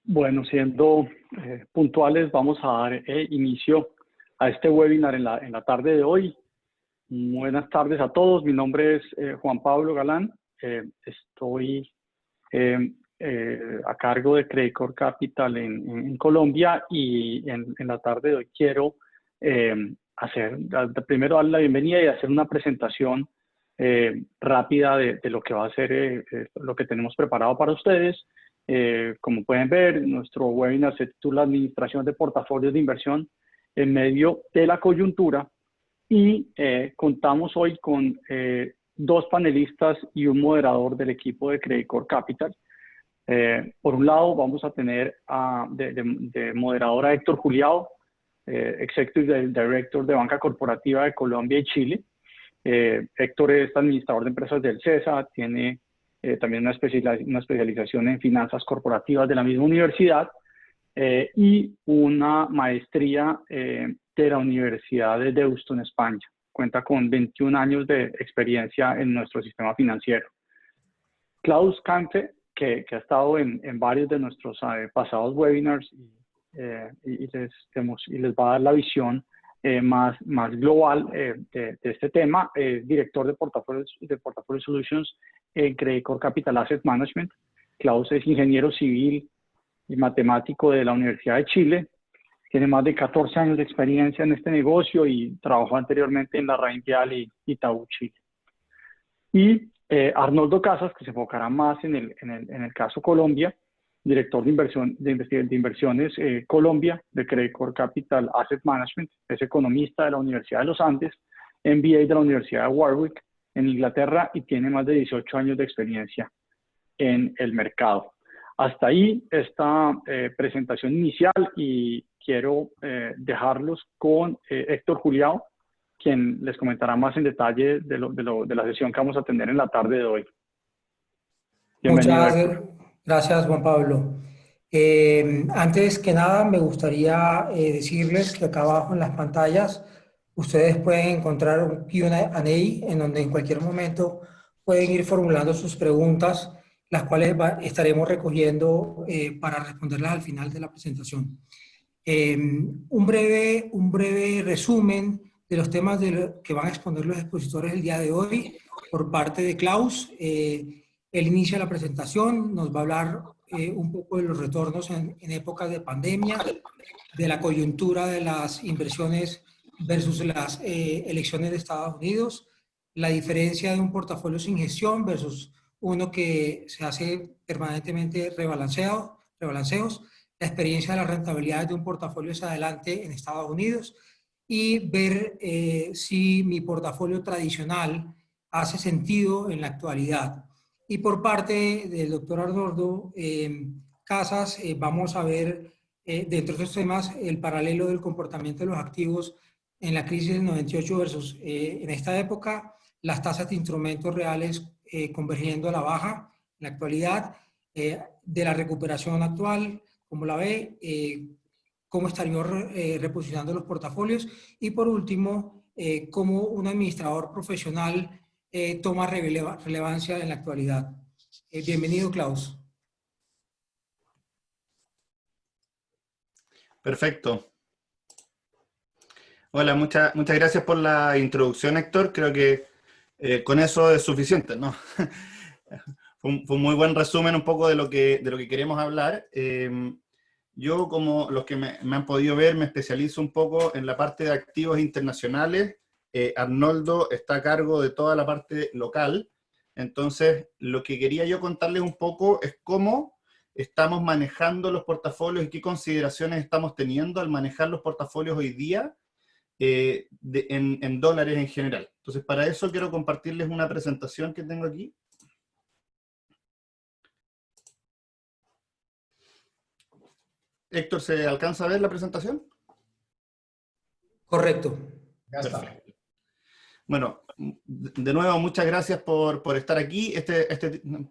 Bueno, siendo puntuales, vamos a dar inicio a este webinar en la tarde de hoy. Buenas tardes a todos. Mi nombre es Juan Pablo Galán. Estoy a cargo de Credit Corp Capital en Colombia y en la tarde de hoy quiero primero darle la bienvenida y hacer una presentación rápida de lo que va a ser lo que tenemos preparado para ustedes. Como pueden ver, nuestro webinar se titula Administración de Portafolios de Inversión en medio de la coyuntura y contamos hoy con dos panelistas y un moderador del equipo de Credit Corp Capital. Por un lado, vamos a tener de moderador a Héctor Juliao, Executive Director de Banca Corporativa de Colombia y Chile. Héctor es administrador de empresas del CESA, tiene también una especialización en finanzas corporativas de la misma universidad y una maestría de la Universidad de Deusto en España. Cuenta con 21 años de experiencia en nuestro sistema financiero. Klaus Kampfe, que ha estado en varios de nuestros pasados webinars y les va a dar la visión más global de este tema. Es director de Portfolio Solutions en Credit Corp Capital Asset Management. Klaus es ingeniero civil y matemático de la Universidad de Chile. Tiene más de 14 años de experiencia en este negocio y trabajó anteriormente en la Reinvial y Itaú Chile. Y Arnoldo Casas, que se enfocará más en el caso Colombia, director de inversiones Colombia de Credit Corp Capital Asset Management. Es economista de la Universidad de los Andes, MBA de la Universidad de Warwick en Inglaterra y tiene más de 18 años de experiencia en el mercado. Hasta ahí esta presentación inicial y quiero dejarlos con Héctor Juliao, quien les comentará más en detalle de la sesión que vamos a tener en la tarde de hoy. Bienvenido, Muchas Héctor. gracias, Juan Pablo. Antes que nada, me gustaría decirles que acá abajo en las pantallas ustedes pueden encontrar un Q&A en donde en cualquier momento pueden ir formulando sus preguntas, las cuales estaremos recogiendo para responderlas al final de la presentación. Un breve resumen de los temas que van a exponer los expositores el día de hoy por parte de Klaus. Él inicia la presentación, nos va a hablar un poco de los retornos en épocas de pandemia, de la coyuntura de las inversiones versus las elecciones de Estados Unidos, la diferencia de un portafolio sin gestión versus uno que se hace permanentemente rebalanceos, la experiencia de las rentabilidades de un portafolio hacia adelante en Estados Unidos y ver si mi portafolio tradicional hace sentido en la actualidad. Y por parte del doctor Arnoldo Casas, vamos a ver dentro de estos temas el paralelo del comportamiento de los activos en la crisis del 98 versus en esta época, las tasas de instrumentos reales convergiendo a la baja en la actualidad, de la recuperación actual, como la ve, cómo estaríamos reposicionando los portafolios y por último, cómo un administrador profesional toma relevancia en la actualidad. Bienvenido, Klaus. Perfecto. Hola, muchas gracias por la introducción, Héctor. Creo que con eso es suficiente, ¿no? Fue un muy buen resumen un poco de lo que queremos hablar. Yo, como los que me han podido ver, me especializo un poco en la parte de activos internacionales. Arnoldo está a cargo de toda la parte local. Entonces, lo que quería yo contarles un poco es cómo estamos manejando los portafolios y qué consideraciones estamos teniendo al manejar los portafolios hoy día en dólares en general. Entonces, para eso quiero compartirles una presentación que tengo aquí. Héctor, ¿se alcanza a ver la presentación? Correcto. Ya está. Perfecto. Bueno, de nuevo, muchas gracias por estar aquí. Esta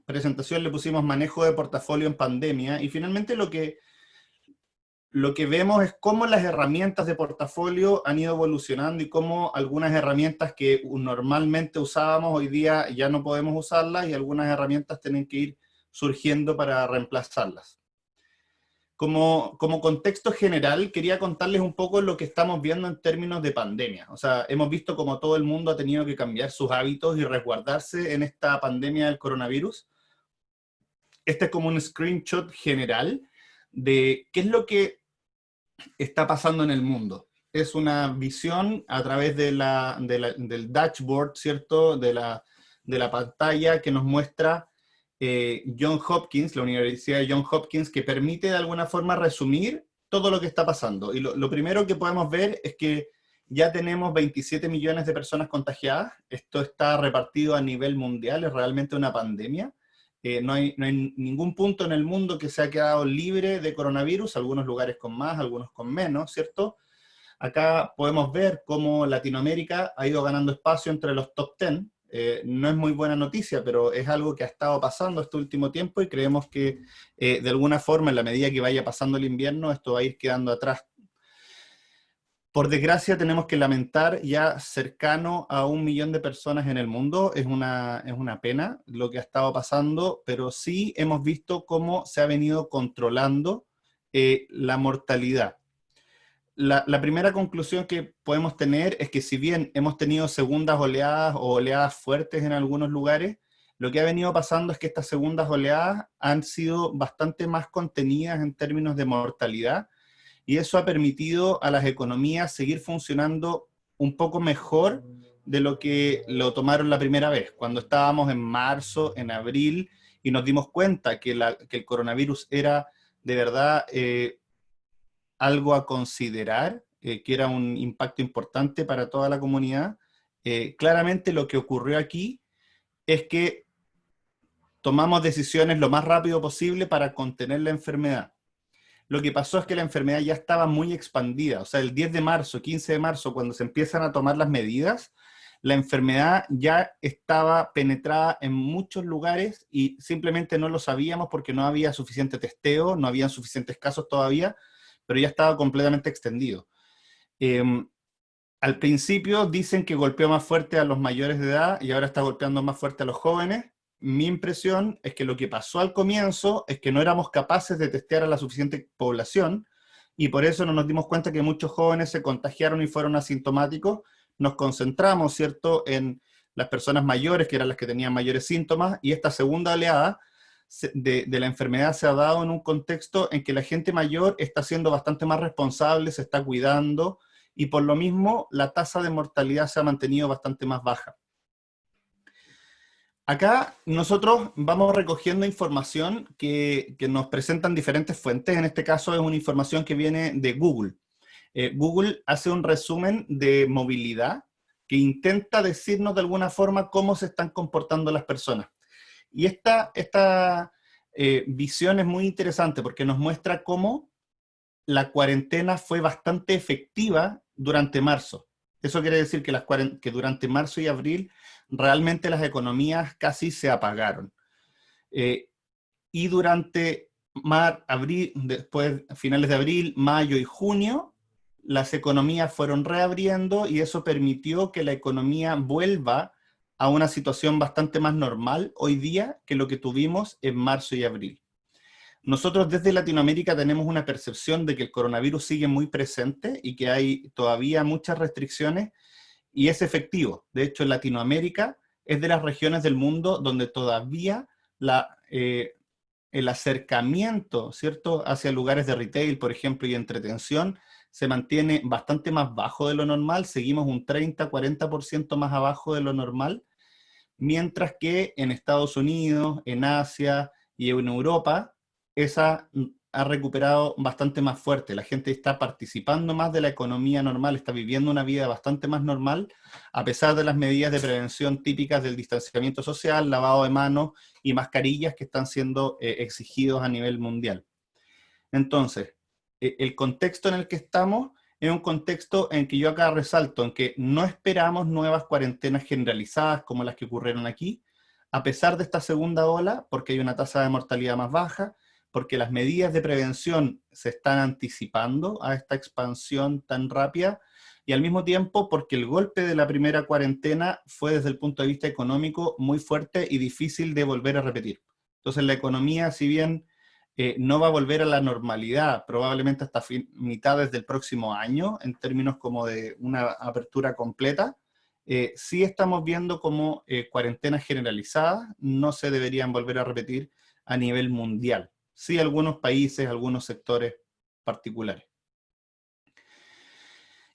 presentación le pusimos manejo de portafolio en pandemia y finalmente lo que vemos es cómo las herramientas de portafolio han ido evolucionando y cómo algunas herramientas que normalmente usábamos hoy día ya no podemos usarlas y algunas herramientas tienen que ir surgiendo para reemplazarlas. como contexto general, quería contarles un poco lo que estamos viendo en términos de pandemia. O sea, hemos visto como todo el mundo ha tenido que cambiar sus hábitos y resguardarse en esta pandemia del coronavirus. Este es como un screenshot general de qué es lo que está pasando en el mundo. Es una visión a través del dashboard, ¿cierto? De la pantalla que nos muestra Johns Hopkins, la Universidad de Johns Hopkins, que permite de alguna forma resumir todo lo que está pasando. Y lo primero que podemos ver es que ya tenemos 27 millones de personas contagiadas. Esto está repartido a nivel mundial, es realmente una pandemia. No hay ningún punto en el mundo que se ha quedado libre de coronavirus, algunos lugares con más, algunos con menos, ¿cierto? Acá podemos ver cómo Latinoamérica ha ido ganando espacio entre los top 10. No es muy buena noticia, pero es algo que ha estado pasando este último tiempo y creemos que de alguna forma, en la medida que vaya pasando el invierno, esto va a ir quedando atrás. Por desgracia, tenemos que lamentar ya cercano a 1 millón de personas en el mundo. Es una pena lo que ha estado pasando, pero sí hemos visto cómo se ha venido controlando la mortalidad. La primera conclusión que podemos tener es que si bien hemos tenido segundas oleadas o oleadas fuertes en algunos lugares, lo que ha venido pasando es que estas segundas oleadas han sido bastante más contenidas en términos de mortalidad, y eso ha permitido a las economías seguir funcionando un poco mejor de lo que lo tomaron la primera vez, cuando estábamos en marzo, en abril, y nos dimos cuenta que el coronavirus era de verdad algo a considerar, que era un impacto importante para toda la comunidad. Claramente lo que ocurrió aquí es que tomamos decisiones lo más rápido posible para contener la enfermedad. Lo que pasó es que la enfermedad ya estaba muy expandida, o sea, el 10 de marzo, 15 de marzo, cuando se empiezan a tomar las medidas, la enfermedad ya estaba penetrada en muchos lugares y simplemente no lo sabíamos porque no había suficiente testeo, no habían suficientes casos todavía, pero ya estaba completamente extendido. Al principio dicen que golpeó más fuerte a los mayores de edad y ahora está golpeando más fuerte a los jóvenes. Mi impresión es que lo que pasó al comienzo es que no éramos capaces de testear a la suficiente población y por eso no nos dimos cuenta que muchos jóvenes se contagiaron y fueron asintomáticos. Nos concentramos, ¿cierto?, en las personas mayores, que eran las que tenían mayores síntomas, y esta segunda oleada de la enfermedad se ha dado en un contexto en que la gente mayor está siendo bastante más responsable, se está cuidando, y por lo mismo la tasa de mortalidad se ha mantenido bastante más baja. Acá nosotros vamos recogiendo información que nos presentan diferentes fuentes. En este caso es una información que viene de Google. Google hace un resumen de movilidad que intenta decirnos de alguna forma cómo se están comportando las personas. Y esta visión es muy interesante porque nos muestra cómo la cuarentena fue bastante efectiva durante marzo. Eso quiere decir que durante marzo y abril realmente las economías casi se apagaron. Y durante abril, después, finales de abril, mayo y junio, las economías fueron reabriendo y eso permitió que la economía vuelva a una situación bastante más normal hoy día que lo que tuvimos en marzo y abril. Nosotros desde Latinoamérica tenemos una percepción de que el coronavirus sigue muy presente y que hay todavía muchas restricciones, y es efectivo. De hecho, en Latinoamérica es de las regiones del mundo donde todavía el acercamiento, ¿cierto?, hacia lugares de retail, por ejemplo, y entretención, se mantiene bastante más bajo de lo normal. Seguimos un 30-40% más abajo de lo normal, mientras que en Estados Unidos, en Asia y en Europa, esa ha recuperado bastante más fuerte. La gente está participando más de la economía normal, está viviendo una vida bastante más normal, a pesar de las medidas de prevención típicas del distanciamiento social, lavado de manos y mascarillas que están siendo exigidos a nivel mundial. Entonces, el contexto en el que estamos es un contexto en que yo acá resalto, en que no esperamos nuevas cuarentenas generalizadas como las que ocurrieron aquí, a pesar de esta segunda ola, porque hay una tasa de mortalidad más baja, porque las medidas de prevención se están anticipando a esta expansión tan rápida, y al mismo tiempo porque el golpe de la primera cuarentena fue desde el punto de vista económico muy fuerte y difícil de volver a repetir. Entonces la economía, si bien no va a volver a la normalidad, probablemente hasta mitades del próximo año, en términos como de una apertura completa. Sí estamos viendo como cuarentenas generalizadas no se deberían volver a repetir a nivel mundial. Sí, algunos países, algunos sectores particulares.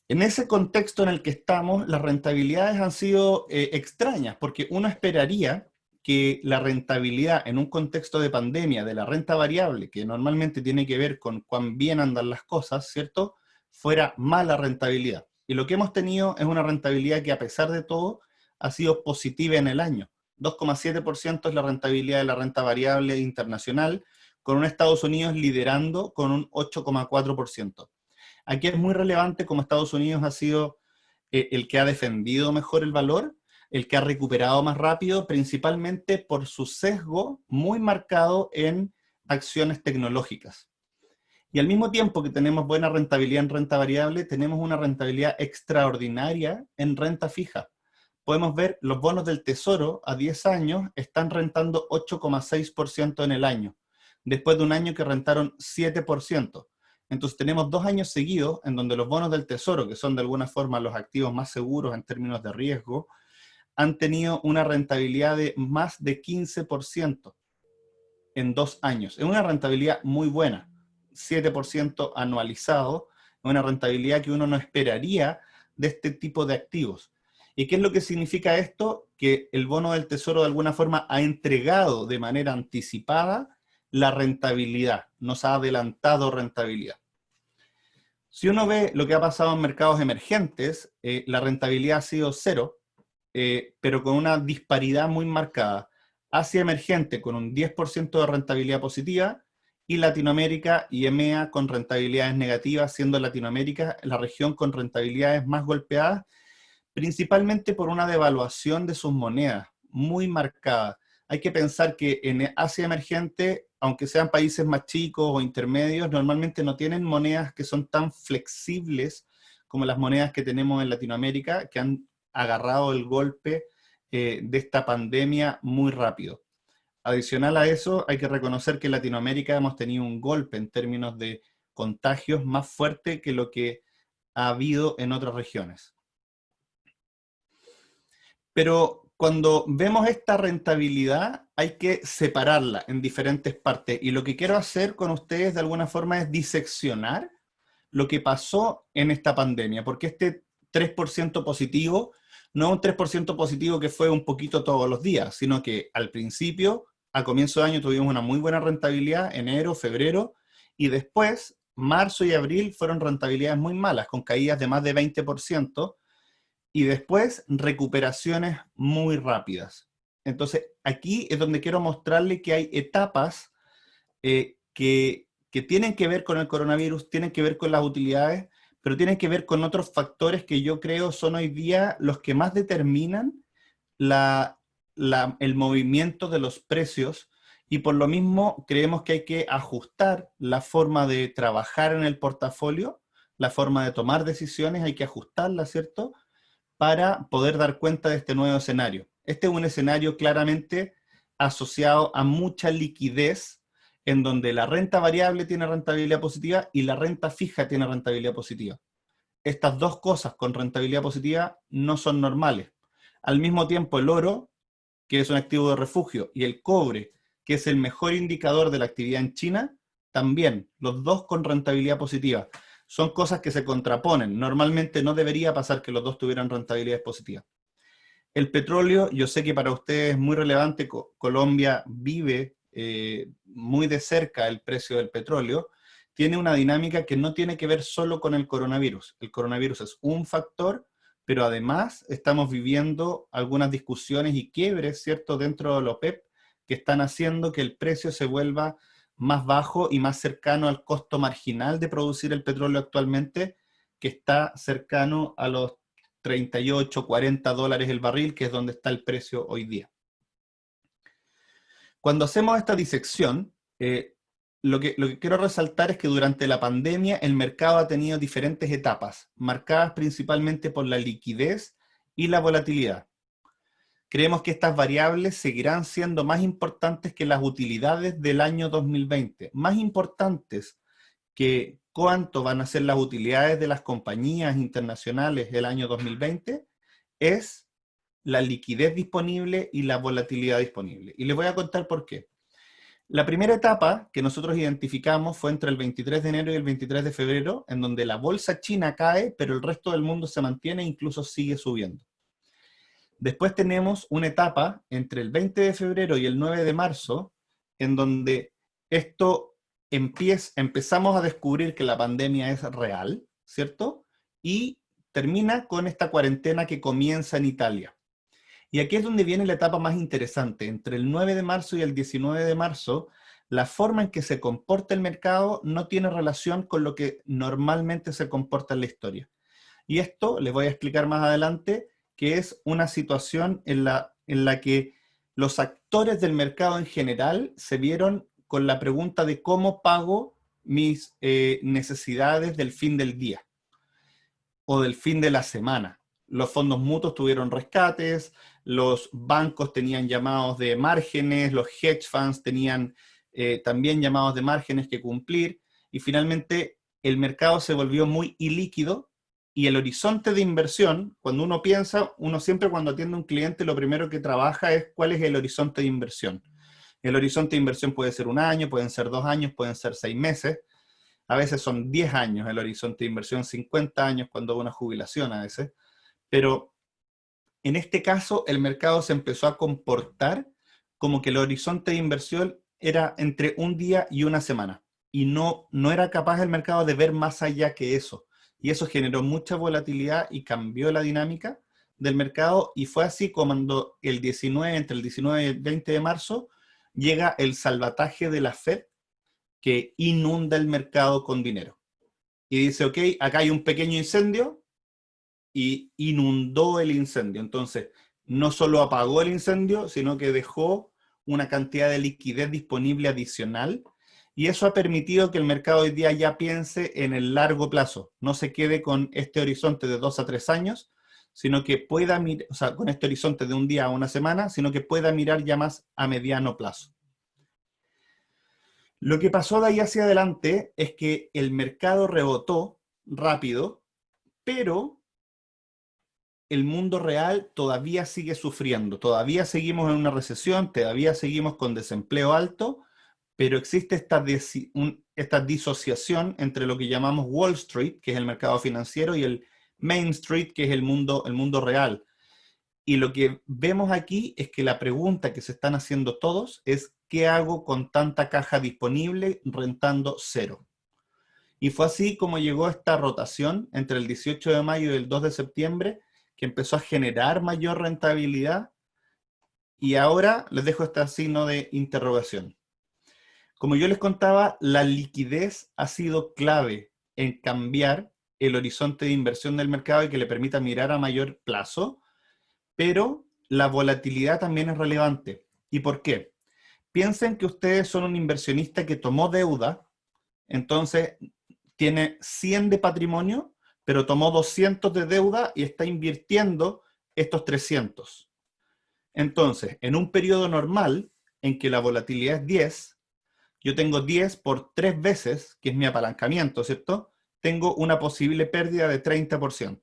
En ese contexto en el que estamos, las rentabilidades han sido extrañas, porque uno esperaría que la rentabilidad en un contexto de pandemia de la renta variable, que normalmente tiene que ver con cuán bien andan las cosas, ¿cierto?, fuera mala rentabilidad. Y lo que hemos tenido es una rentabilidad que, a pesar de todo, ha sido positiva en el año. 2,7% es la rentabilidad de la renta variable internacional, con un Estados Unidos liderando con un 8,4%. Aquí es muy relevante como Estados Unidos ha sido el que ha defendido mejor el valor, el que ha recuperado más rápido, principalmente por su sesgo muy marcado en acciones tecnológicas. Y al mismo tiempo que tenemos buena rentabilidad en renta variable, tenemos una rentabilidad extraordinaria en renta fija. Podemos ver los bonos del Tesoro a 10 años están rentando 8,6% en el año, después de un año que rentaron 7%. Entonces tenemos 2 años seguidos en donde los bonos del Tesoro, que son de alguna forma los activos más seguros en términos de riesgo, han tenido una rentabilidad de más de 15% en 2 años. Es una rentabilidad muy buena, 7% anualizado, una rentabilidad que uno no esperaría de este tipo de activos. ¿Y qué es lo que significa esto? Que el bono del Tesoro de alguna forma ha entregado de manera anticipada la rentabilidad, nos ha adelantado rentabilidad. Si uno ve lo que ha pasado en mercados emergentes, la rentabilidad ha sido cero, pero con una disparidad muy marcada. Asia emergente con un 10% de rentabilidad positiva y Latinoamérica y EMEA con rentabilidades negativas, siendo Latinoamérica la región con rentabilidades más golpeadas, principalmente por una devaluación de sus monedas muy marcada. Hay que pensar que en Asia emergente, aunque sean países más chicos o intermedios, normalmente no tienen monedas que son tan flexibles como las monedas que tenemos en Latinoamérica, que han agarrado el golpe de esta pandemia muy rápido. Adicional a eso, hay que reconocer que en Latinoamérica hemos tenido un golpe en términos de contagios más fuerte que lo que ha habido en otras regiones. Pero cuando vemos esta rentabilidad, hay que separarla en diferentes partes. Y lo que quiero hacer con ustedes de alguna forma es diseccionar lo que pasó en esta pandemia, porque este 3% positivo no es un 3% positivo que fue un poquito todos los días, sino que al principio, a comienzo de año, tuvimos una muy buena rentabilidad, enero, febrero, y después, marzo y abril fueron rentabilidades muy malas, con caídas de más de 20%, y después recuperaciones muy rápidas. Entonces, aquí es donde quiero mostrarle que hay etapas que tienen que ver con el coronavirus, tienen que ver con las utilidades, pero tienen que ver con otros factores que yo creo son hoy día los que más determinan el movimiento de los precios, y por lo mismo creemos que hay que ajustar la forma de trabajar en el portafolio, la forma de tomar decisiones, hay que ajustarla, ¿cierto?, para poder dar cuenta de este nuevo escenario. Este es un escenario claramente asociado a mucha liquidez, en donde la renta variable tiene rentabilidad positiva y la renta fija tiene rentabilidad positiva. Estas dos cosas con rentabilidad positiva no son normales. Al mismo tiempo, el oro, que es un activo de refugio, y el cobre, que es el mejor indicador de la actividad en China, también, los dos con rentabilidad positiva. Son cosas que se contraponen. Normalmente no debería pasar que los dos tuvieran rentabilidades positivas. El petróleo, yo sé que para ustedes es muy relevante. Colombia vive muy de cerca el precio del petróleo. Tiene una dinámica que no tiene que ver solo con el coronavirus. El coronavirus es un factor, pero además estamos viviendo algunas discusiones y quiebres, ¿cierto?, dentro de la OPEP, que están haciendo que el precio se vuelva más bajo y más cercano al costo marginal de producir el petróleo actualmente, que está cercano a los 38, 40 dólares el barril, que es donde está el precio hoy día. Cuando hacemos esta disección, lo que quiero resaltar es que durante la pandemia el mercado ha tenido diferentes etapas, marcadas principalmente por la liquidez y la volatilidad. creemos que estas variables seguirán siendo más importantes que las utilidades del año 2020, más importantes que cuánto van a ser las utilidades de las compañías internacionales el año 2020, es la liquidez disponible y la volatilidad disponible. Y les voy a contar por qué. La primera etapa que nosotros identificamos fue entre el 23 de enero y el 23 de febrero, en donde la bolsa china cae, pero el resto del mundo se mantiene e incluso sigue subiendo. Después tenemos una etapa entre el 20 de febrero y el 9 de marzo, en donde empezamos a descubrir que la pandemia es real, ¿cierto? Y termina con esta cuarentena que comienza en Italia. Y aquí es donde viene la etapa más interesante. Entre el 9 de marzo y el 19 de marzo, la forma en que se comporta el mercado no tiene relación con lo que normalmente se comporta en la historia. Y esto les voy a explicar más adelante, que es una situación en la que los actores del mercado en general se vieron con la pregunta de cómo pago mis necesidades del fin del día o del fin de la semana. Los fondos mutuos tuvieron rescates, los bancos tenían llamados de márgenes, los hedge funds tenían también llamados de márgenes que cumplir, y finalmente el mercado se volvió muy ilíquido, y el horizonte de inversión, cuando uno piensa, uno siempre cuando atiende a un cliente lo primero que trabaja es cuál es el horizonte de inversión. El horizonte de inversión puede ser 1 año, pueden ser 2 años, pueden ser 6 meses, a veces son 10 años el horizonte de inversión, 50 años cuando hay una jubilación a veces, pero en este caso el mercado se empezó a comportar como que el horizonte de inversión era entre un día y una semana, y no era capaz el mercado de ver más allá que eso, y eso generó mucha volatilidad y cambió la dinámica del mercado, y fue así cuando entre el 19 y el 20 de marzo, llega el salvataje de la Fed que inunda el mercado con dinero. Y dice, ok, acá hay un pequeño incendio, y inundó el incendio. Entonces, no solo apagó el incendio, sino que dejó una cantidad de liquidez disponible adicional, y eso ha permitido que el mercado hoy día ya piense en el largo plazo, no se quede con este horizonte de 2 a 3 años, sino que pueda mirar, o sea, con este horizonte de un día a una semana, sino que pueda mirar ya más a mediano plazo. Lo que pasó de ahí hacia adelante es que el mercado rebotó rápido, pero el mundo real todavía sigue sufriendo, todavía seguimos en una recesión, todavía seguimos con desempleo alto, pero existe esta disociación entre lo que llamamos Wall Street, que es el mercado financiero, y el Main Street, que es el mundo real. Y lo que vemos aquí es que la pregunta que se están haciendo todos es ¿qué hago con tanta caja disponible rentando cero? Y fue así como llegó esta rotación entre el 18 de mayo y el 2 de septiembre, que empezó a generar mayor rentabilidad, y ahora les dejo este signo de interrogación. Como yo les contaba, la liquidez ha sido clave en cambiar el horizonte de inversión del mercado y que le permita mirar a mayor plazo, pero la volatilidad también es relevante. ¿Y por qué? Piensen que ustedes son un inversionista que tomó deuda, entonces tiene 100 de patrimonio, pero tomó 200 de deuda y está invirtiendo estos 300. Entonces, en un periodo normal, en que la volatilidad es 10, yo tengo 10 por 3 veces, que es mi apalancamiento, ¿cierto? Tengo una posible pérdida de 30%.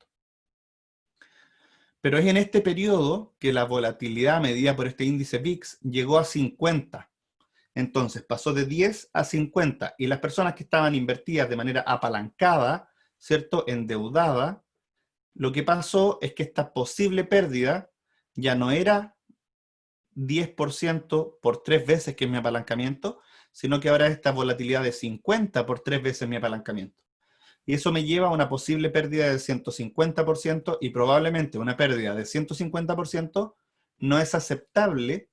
Pero es en este periodo que la volatilidad medida por este índice VIX llegó a 50. Entonces pasó de 10 a 50, y las personas que estaban invertidas de manera apalancada, ¿cierto?, endeudada, lo que pasó es que esta posible pérdida ya no era 10% por 3 veces, que es mi apalancamiento, sino que ahora es esta volatilidad de 50 por 3 veces mi apalancamiento. Y eso me lleva a una posible pérdida del 150%, y probablemente una pérdida de 150% no es aceptable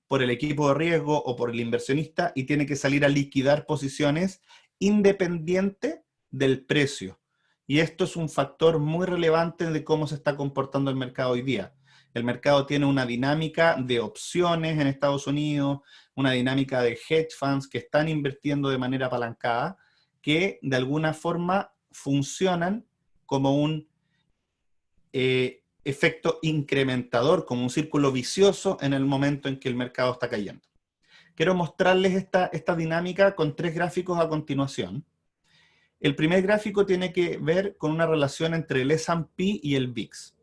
por el equipo de riesgo o por el inversionista, y tiene que salir a liquidar posiciones independiente del precio. Y esto es un factor muy relevante de cómo se está comportando el mercado hoy día. El mercado tiene una dinámica de opciones en Estados Unidos, una dinámica de hedge funds que están invirtiendo de manera apalancada, que de alguna forma funcionan como efecto incrementador, como un círculo vicioso en el momento en que el mercado está cayendo. Quiero mostrarles esta dinámica con 3 gráficos a continuación. El primer gráfico tiene que ver con una relación entre el S&P y el VIX.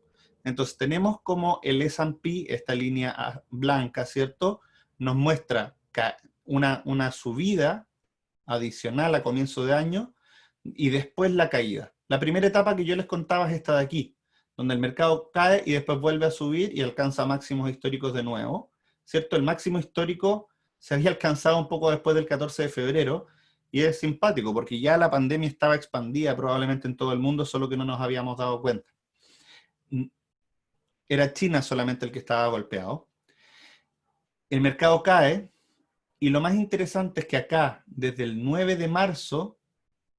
Entonces tenemos como el S&P, esta línea blanca, ¿cierto?, nos muestra una subida adicional a comienzo de año y después la caída. La primera etapa que yo les contaba es esta de aquí, donde el mercado cae y después vuelve a subir y alcanza máximos históricos de nuevo, ¿cierto? El máximo histórico se había alcanzado un poco después del 14 de febrero, y es simpático, porque ya la pandemia estaba expandida probablemente en todo el mundo, solo que no nos habíamos dado cuenta. Era China solamente el que estaba golpeado. El mercado cae, y lo más interesante es que acá, desde el 9 de marzo,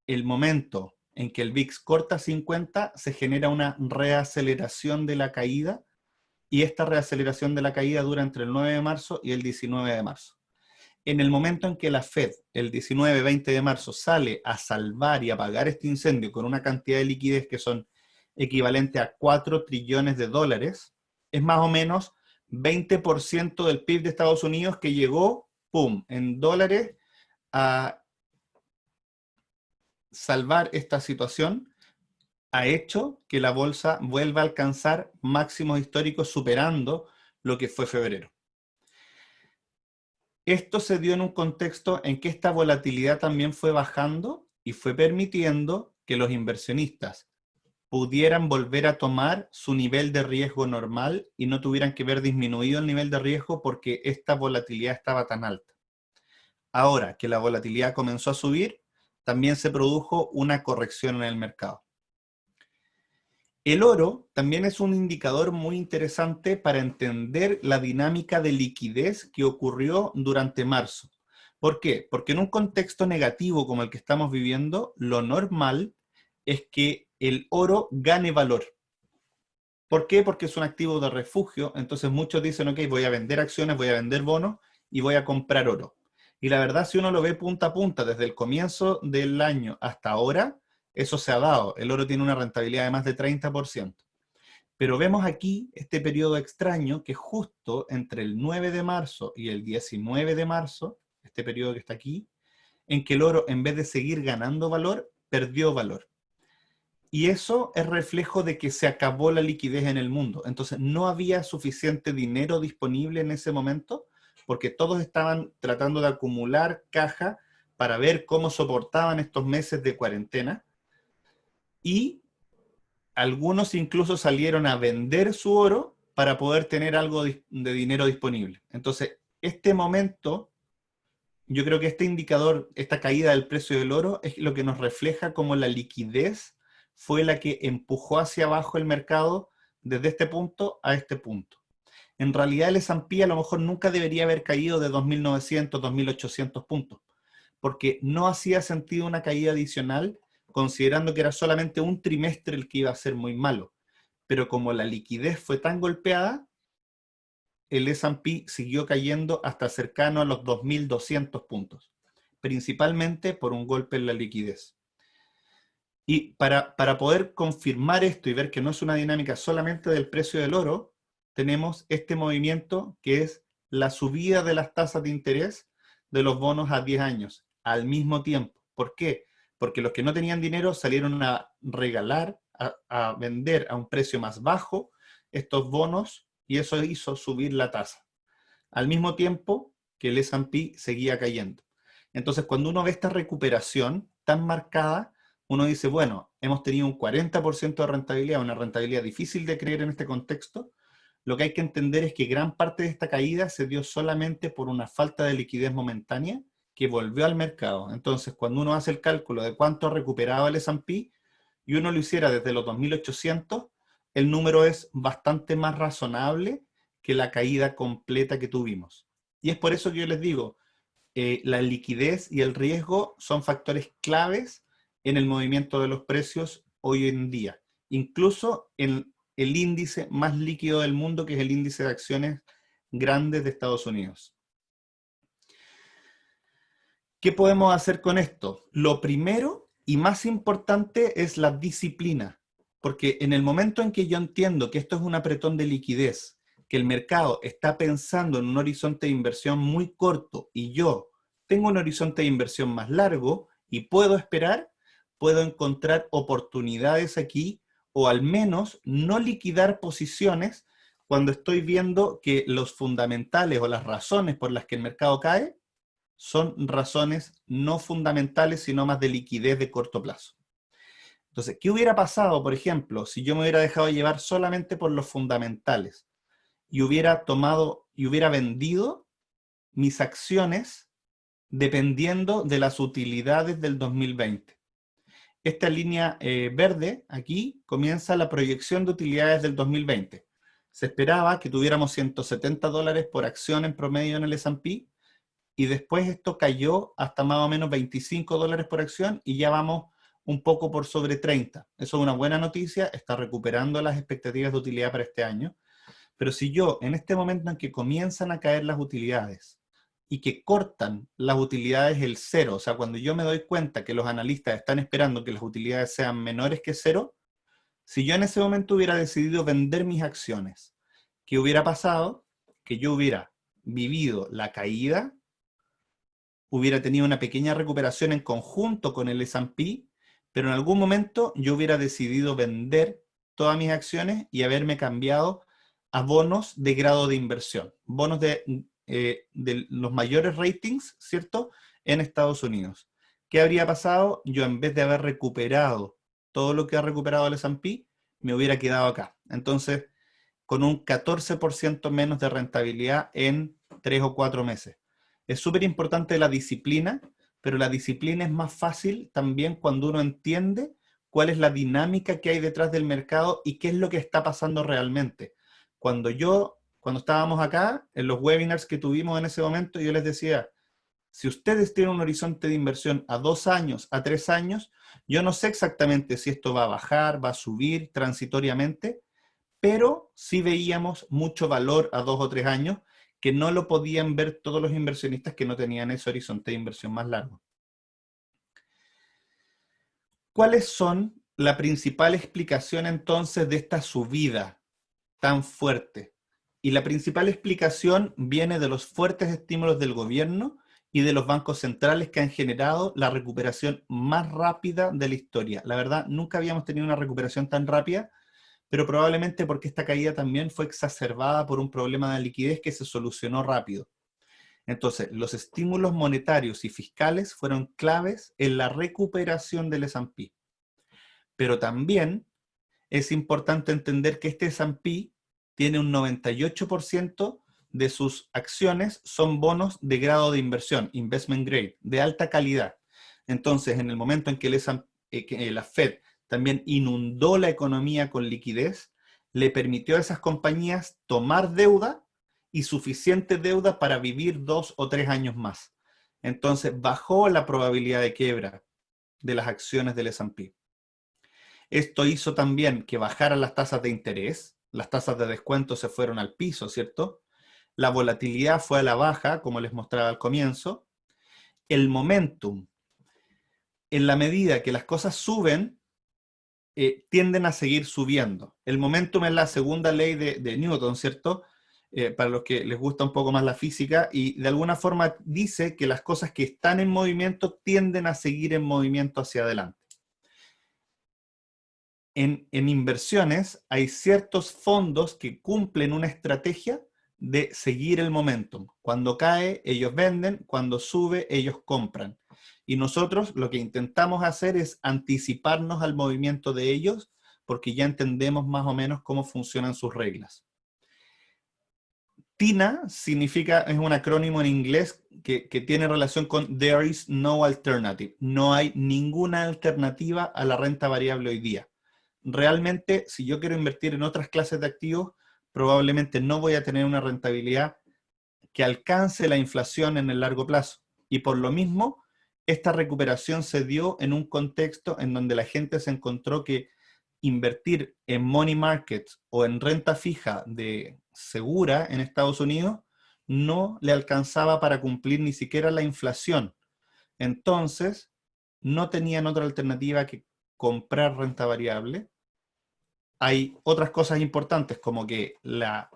el momento en que el VIX corta 50, se genera una reaceleración de la caída, y esta reaceleración de la caída dura entre el 9 de marzo y el 19 de marzo. En el momento en que la Fed, el 19-20 de marzo, sale a salvar y apagar este incendio con una cantidad de liquidez que son equivalente a 4 trillones de dólares, es más o menos 20% del PIB de Estados Unidos que llegó, ¡pum!, en dólares a salvar esta situación, ha hecho que la bolsa vuelva a alcanzar máximos históricos superando lo que fue febrero. Esto se dio en un contexto en que esta volatilidad también fue bajando y fue permitiendo que los inversionistas pudieran volver a tomar su nivel de riesgo normal y no tuvieran que ver disminuido el nivel de riesgo porque esta volatilidad estaba tan alta. Ahora que la volatilidad comenzó a subir, también se produjo una corrección en el mercado. El oro también es un indicador muy interesante para entender la dinámica de liquidez que ocurrió durante marzo. ¿Por qué? Porque en un contexto negativo como el que estamos viviendo, lo normal es que el oro gane valor. ¿Por qué? Porque es un activo de refugio, entonces muchos dicen, ok, voy a vender acciones, voy a vender bonos y voy a comprar oro. Y la verdad, si uno lo ve punta a punta, desde el comienzo del año hasta ahora, eso se ha dado. El oro tiene una rentabilidad de más de 30%. Pero vemos aquí este periodo extraño que justo entre el 9 de marzo y el 19 de marzo, este periodo que está aquí, en que el oro, en vez de seguir ganando valor, perdió valor. Y eso es reflejo de que se acabó la liquidez en el mundo. Entonces no había suficiente dinero disponible en ese momento, porque todos estaban tratando de acumular caja para ver cómo soportaban estos meses de cuarentena. Y algunos incluso salieron a vender su oro para poder tener algo de dinero disponible. Entonces, este momento, yo creo que este indicador, esta caída del precio del oro, es lo que nos refleja cómo la liquidez fue la que empujó hacia abajo el mercado desde este punto a este punto. En realidad el S&P a lo mejor nunca debería haber caído de 2.900, 2.800 puntos, porque no hacía sentido una caída adicional considerando que era solamente un trimestre el que iba a ser muy malo. Pero como la liquidez fue tan golpeada, el S&P siguió cayendo hasta cercano a los 2.200 puntos, principalmente por un golpe en la liquidez. Y para poder confirmar esto y ver que no es una dinámica solamente del precio del oro, tenemos este movimiento que es la subida de las tasas de interés de los bonos a 10 años al mismo tiempo. ¿Por qué? Porque los que no tenían dinero salieron a regalar, a vender a un precio más bajo estos bonos, y eso hizo subir la tasa. Al mismo tiempo que el S&P seguía cayendo. Entonces, cuando uno ve esta recuperación tan marcada, uno dice, bueno, hemos tenido un 40% de rentabilidad, una rentabilidad difícil de creer en este contexto. Lo que hay que entender es que gran parte de esta caída se dio solamente por una falta de liquidez momentánea que volvió al mercado. Entonces, cuando uno hace el cálculo de cuánto ha recuperado el S&P y uno lo hiciera desde los 2.800, el número es bastante más razonable que la caída completa que tuvimos. Y es por eso que yo les digo, la liquidez y el riesgo son factores claves en el movimiento de los precios hoy en día. Incluso en el índice más líquido del mundo, que es el índice de acciones grandes de Estados Unidos. ¿Qué podemos hacer con esto? Lo primero y más importante es la disciplina. Porque en el momento en que yo entiendo que esto es un apretón de liquidez, que el mercado está pensando en un horizonte de inversión muy corto y yo tengo un horizonte de inversión más largo y puedo esperar, puedo encontrar oportunidades aquí o al menos no liquidar posiciones cuando estoy viendo que los fundamentales o las razones por las que el mercado cae son razones no fundamentales, sino más de liquidez de corto plazo. Entonces, ¿qué hubiera pasado, por ejemplo, si yo me hubiera dejado llevar solamente por los fundamentales y hubiera tomado y hubiera vendido mis acciones dependiendo de las utilidades del 2020? Esta línea verde aquí comienza la proyección de utilidades del 2020. Se esperaba que tuviéramos $170 por acción en promedio en el S&P y después esto cayó hasta más o menos $25 por acción y ya vamos un poco por sobre 30. Eso es una buena noticia, está recuperando las expectativas de utilidad para este año. Pero si yo, en este momento en que comienzan a caer las utilidades y que cortan las utilidades el cero, o sea, cuando yo me doy cuenta que los analistas están esperando que las utilidades sean menores que cero, si yo en ese momento hubiera decidido vender mis acciones, ¿qué hubiera pasado? Que yo hubiera vivido la caída, hubiera tenido una pequeña recuperación en conjunto con el S&P, pero en algún momento yo hubiera decidido vender todas mis acciones y haberme cambiado a bonos de grado de inversión, bonos de los mayores ratings, ¿cierto?, en Estados Unidos. ¿Qué habría pasado? Yo, en vez de haber recuperado todo lo que ha recuperado el S&P, me hubiera quedado acá. Entonces, con un 14% menos de rentabilidad en 3 o 4 meses. Es súper importante la disciplina, pero la disciplina es más fácil también cuando uno entiende cuál es la dinámica que hay detrás del mercado y qué es lo que está pasando realmente. Cuando estábamos acá, en los webinars que tuvimos en ese momento, yo les decía, si ustedes tienen un horizonte de inversión a 2 años, a 3 años, yo no sé exactamente si esto va a bajar, va a subir transitoriamente, pero sí veíamos mucho valor a 2 o 3 años que no lo podían ver todos los inversionistas que no tenían ese horizonte de inversión más largo. ¿Cuáles son la principal explicación entonces de esta subida tan fuerte? Y la principal explicación viene de los fuertes estímulos del gobierno y de los bancos centrales que han generado la recuperación más rápida de la historia. La verdad, nunca habíamos tenido una recuperación tan rápida, pero probablemente porque esta caída también fue exacerbada por un problema de liquidez que se solucionó rápido. Entonces, los estímulos monetarios y fiscales fueron claves en la recuperación del S&P. Pero también es importante entender que este S&P tiene un 98% de sus acciones son bonos de grado de inversión, investment grade, de alta calidad. Entonces, en el momento en que la Fed también inundó la economía con liquidez, le permitió a esas compañías tomar deuda y suficiente deuda para vivir 2 o 3 años más. Entonces, bajó la probabilidad de quiebra de las acciones del S&P. Esto hizo también que bajaran las tasas de interés, las tasas de descuento se fueron al piso, ¿cierto? La volatilidad fue a la baja, como les mostraba al comienzo. El momentum, en la medida que las cosas suben, tienden a seguir subiendo. El momentum es la segunda ley de Newton, ¿cierto? Para los que les gusta un poco más la física, y de alguna forma dice que las cosas que están en movimiento tienden a seguir en movimiento hacia adelante. En inversiones hay ciertos fondos que cumplen una estrategia de seguir el momentum. Cuando cae, ellos venden, cuando sube, ellos compran. Y nosotros lo que intentamos hacer es anticiparnos al movimiento de ellos, porque ya entendemos más o menos cómo funcionan sus reglas. TINA es un acrónimo en inglés que tiene relación con There is no alternative. No hay ninguna alternativa a la renta variable hoy día. Realmente, si yo quiero invertir en otras clases de activos, probablemente no voy a tener una rentabilidad que alcance la inflación en el largo plazo. Y por lo mismo, esta recuperación se dio en un contexto en donde la gente se encontró que invertir en money markets o en renta fija segura en Estados Unidos no le alcanzaba para cumplir ni siquiera la inflación. Entonces, no tenían otra alternativa que comprar renta variable hay otras cosas importantes, como que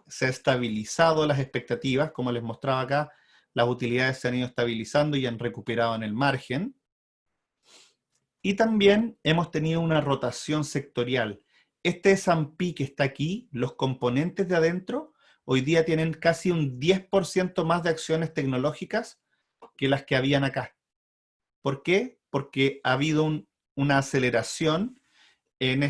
se han estabilizado las expectativas, como les mostraba acá, las utilidades se han ido estabilizando y han recuperado en el margen. Y también hemos tenido una rotación sectorial. Este S&P que está aquí, los componentes de adentro, hoy día tienen casi un 10% más de acciones tecnológicas que las que habían acá. ¿Por qué? Porque ha habido una aceleración en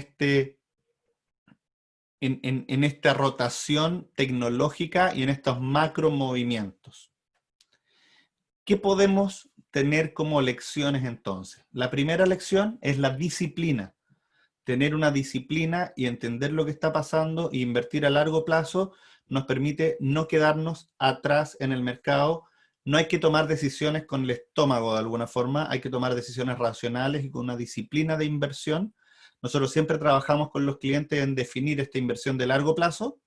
esta rotación tecnológica y en estos macro movimientos. ¿Qué podemos tener como lecciones entonces? La primera lección es la disciplina. Tener una disciplina y entender lo que está pasando e invertir a largo plazo nos permite no quedarnos atrás en el mercado. No hay que tomar decisiones con el estómago de alguna forma, hay que tomar decisiones racionales y con una disciplina de inversión. Nosotros siempre trabajamos con los clientes en definir esta inversión de largo plazo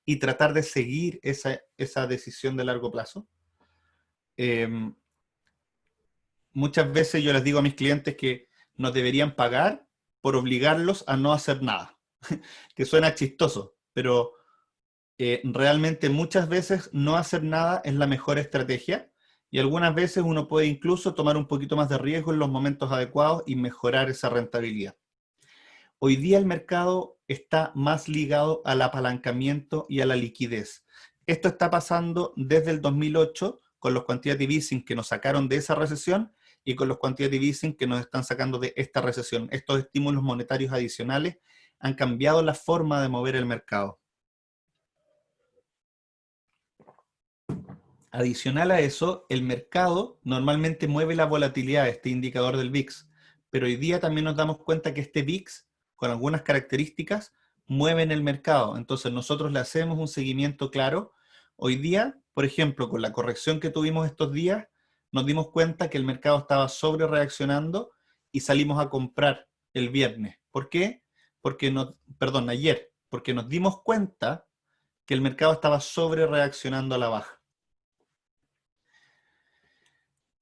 y tratar de seguir esa decisión de largo plazo. Muchas veces yo les digo a mis clientes que nos deberían pagar por obligarlos a no hacer nada, que suena chistoso, pero realmente muchas veces no hacer nada es la mejor estrategia y algunas veces uno puede incluso tomar un poquito más de riesgo en los momentos adecuados y mejorar esa rentabilidad. Hoy día el mercado está más ligado al apalancamiento y a la liquidez. Esto está pasando desde el 2008 con los quantitative easing que nos sacaron de esa recesión y con los quantitative easing que nos están sacando de esta recesión. Estos estímulos monetarios adicionales han cambiado la forma de mover el mercado. Adicional a eso, el mercado normalmente mueve la volatilidad, este indicador del VIX, pero hoy día también nos damos cuenta que este VIX, con algunas características, mueven el mercado. Entonces nosotros le hacemos un seguimiento claro. Hoy día, por ejemplo, con la corrección que tuvimos estos días, nos dimos cuenta que el mercado estaba sobre reaccionando y salimos a comprar el viernes. ¿Por qué? Ayer, porque nos dimos cuenta que el mercado estaba sobre reaccionando a la baja.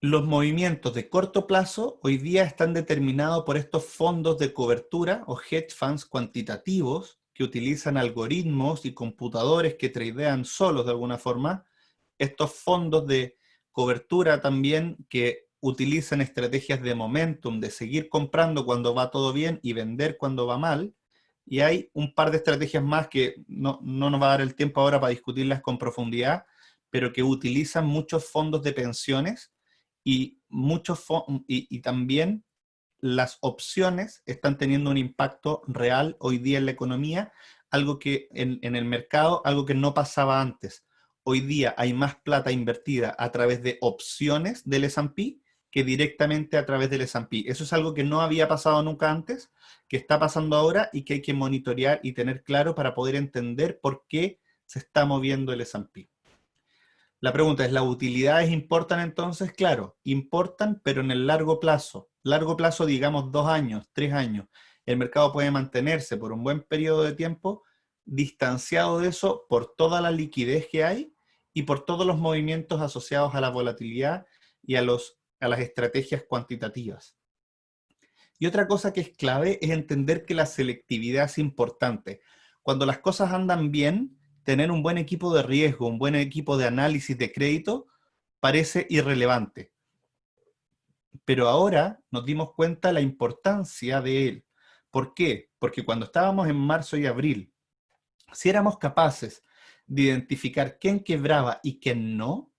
Los movimientos de corto plazo hoy día están determinados por estos fondos de cobertura o hedge funds cuantitativos que utilizan algoritmos y computadores que tradean solos de alguna forma. Estos fondos de cobertura también que utilizan estrategias de momentum, de seguir comprando cuando va todo bien y vender cuando va mal. Y hay un par de estrategias más que no nos va a dar el tiempo ahora para discutirlas con profundidad, pero que utilizan muchos fondos de pensiones y también las opciones están teniendo un impacto real hoy día en la economía, algo que en el mercado, algo que no pasaba antes. Hoy día hay más plata invertida a través de opciones del S&P que directamente a través del S&P. Eso es algo que no había pasado nunca antes, que está pasando ahora y que hay que monitorear y tener claro para poder entender por qué se está moviendo el S&P. La pregunta es, ¿las utilidades importan entonces? Claro, importan, pero en el largo plazo. Largo plazo, digamos 2 años, 3 años. El mercado puede mantenerse por un buen periodo de tiempo distanciado de eso por toda la liquidez que hay y por todos los movimientos asociados a la volatilidad y a las estrategias cuantitativas. Y otra cosa que es clave es entender que la selectividad es importante. Cuando las cosas andan bien, tener un buen equipo de riesgo, un buen equipo de análisis de crédito, parece irrelevante. Pero ahora nos dimos cuenta de la importancia de él. ¿Por qué? Porque cuando estábamos en marzo y abril, si éramos capaces de identificar quién quebraba y quién no,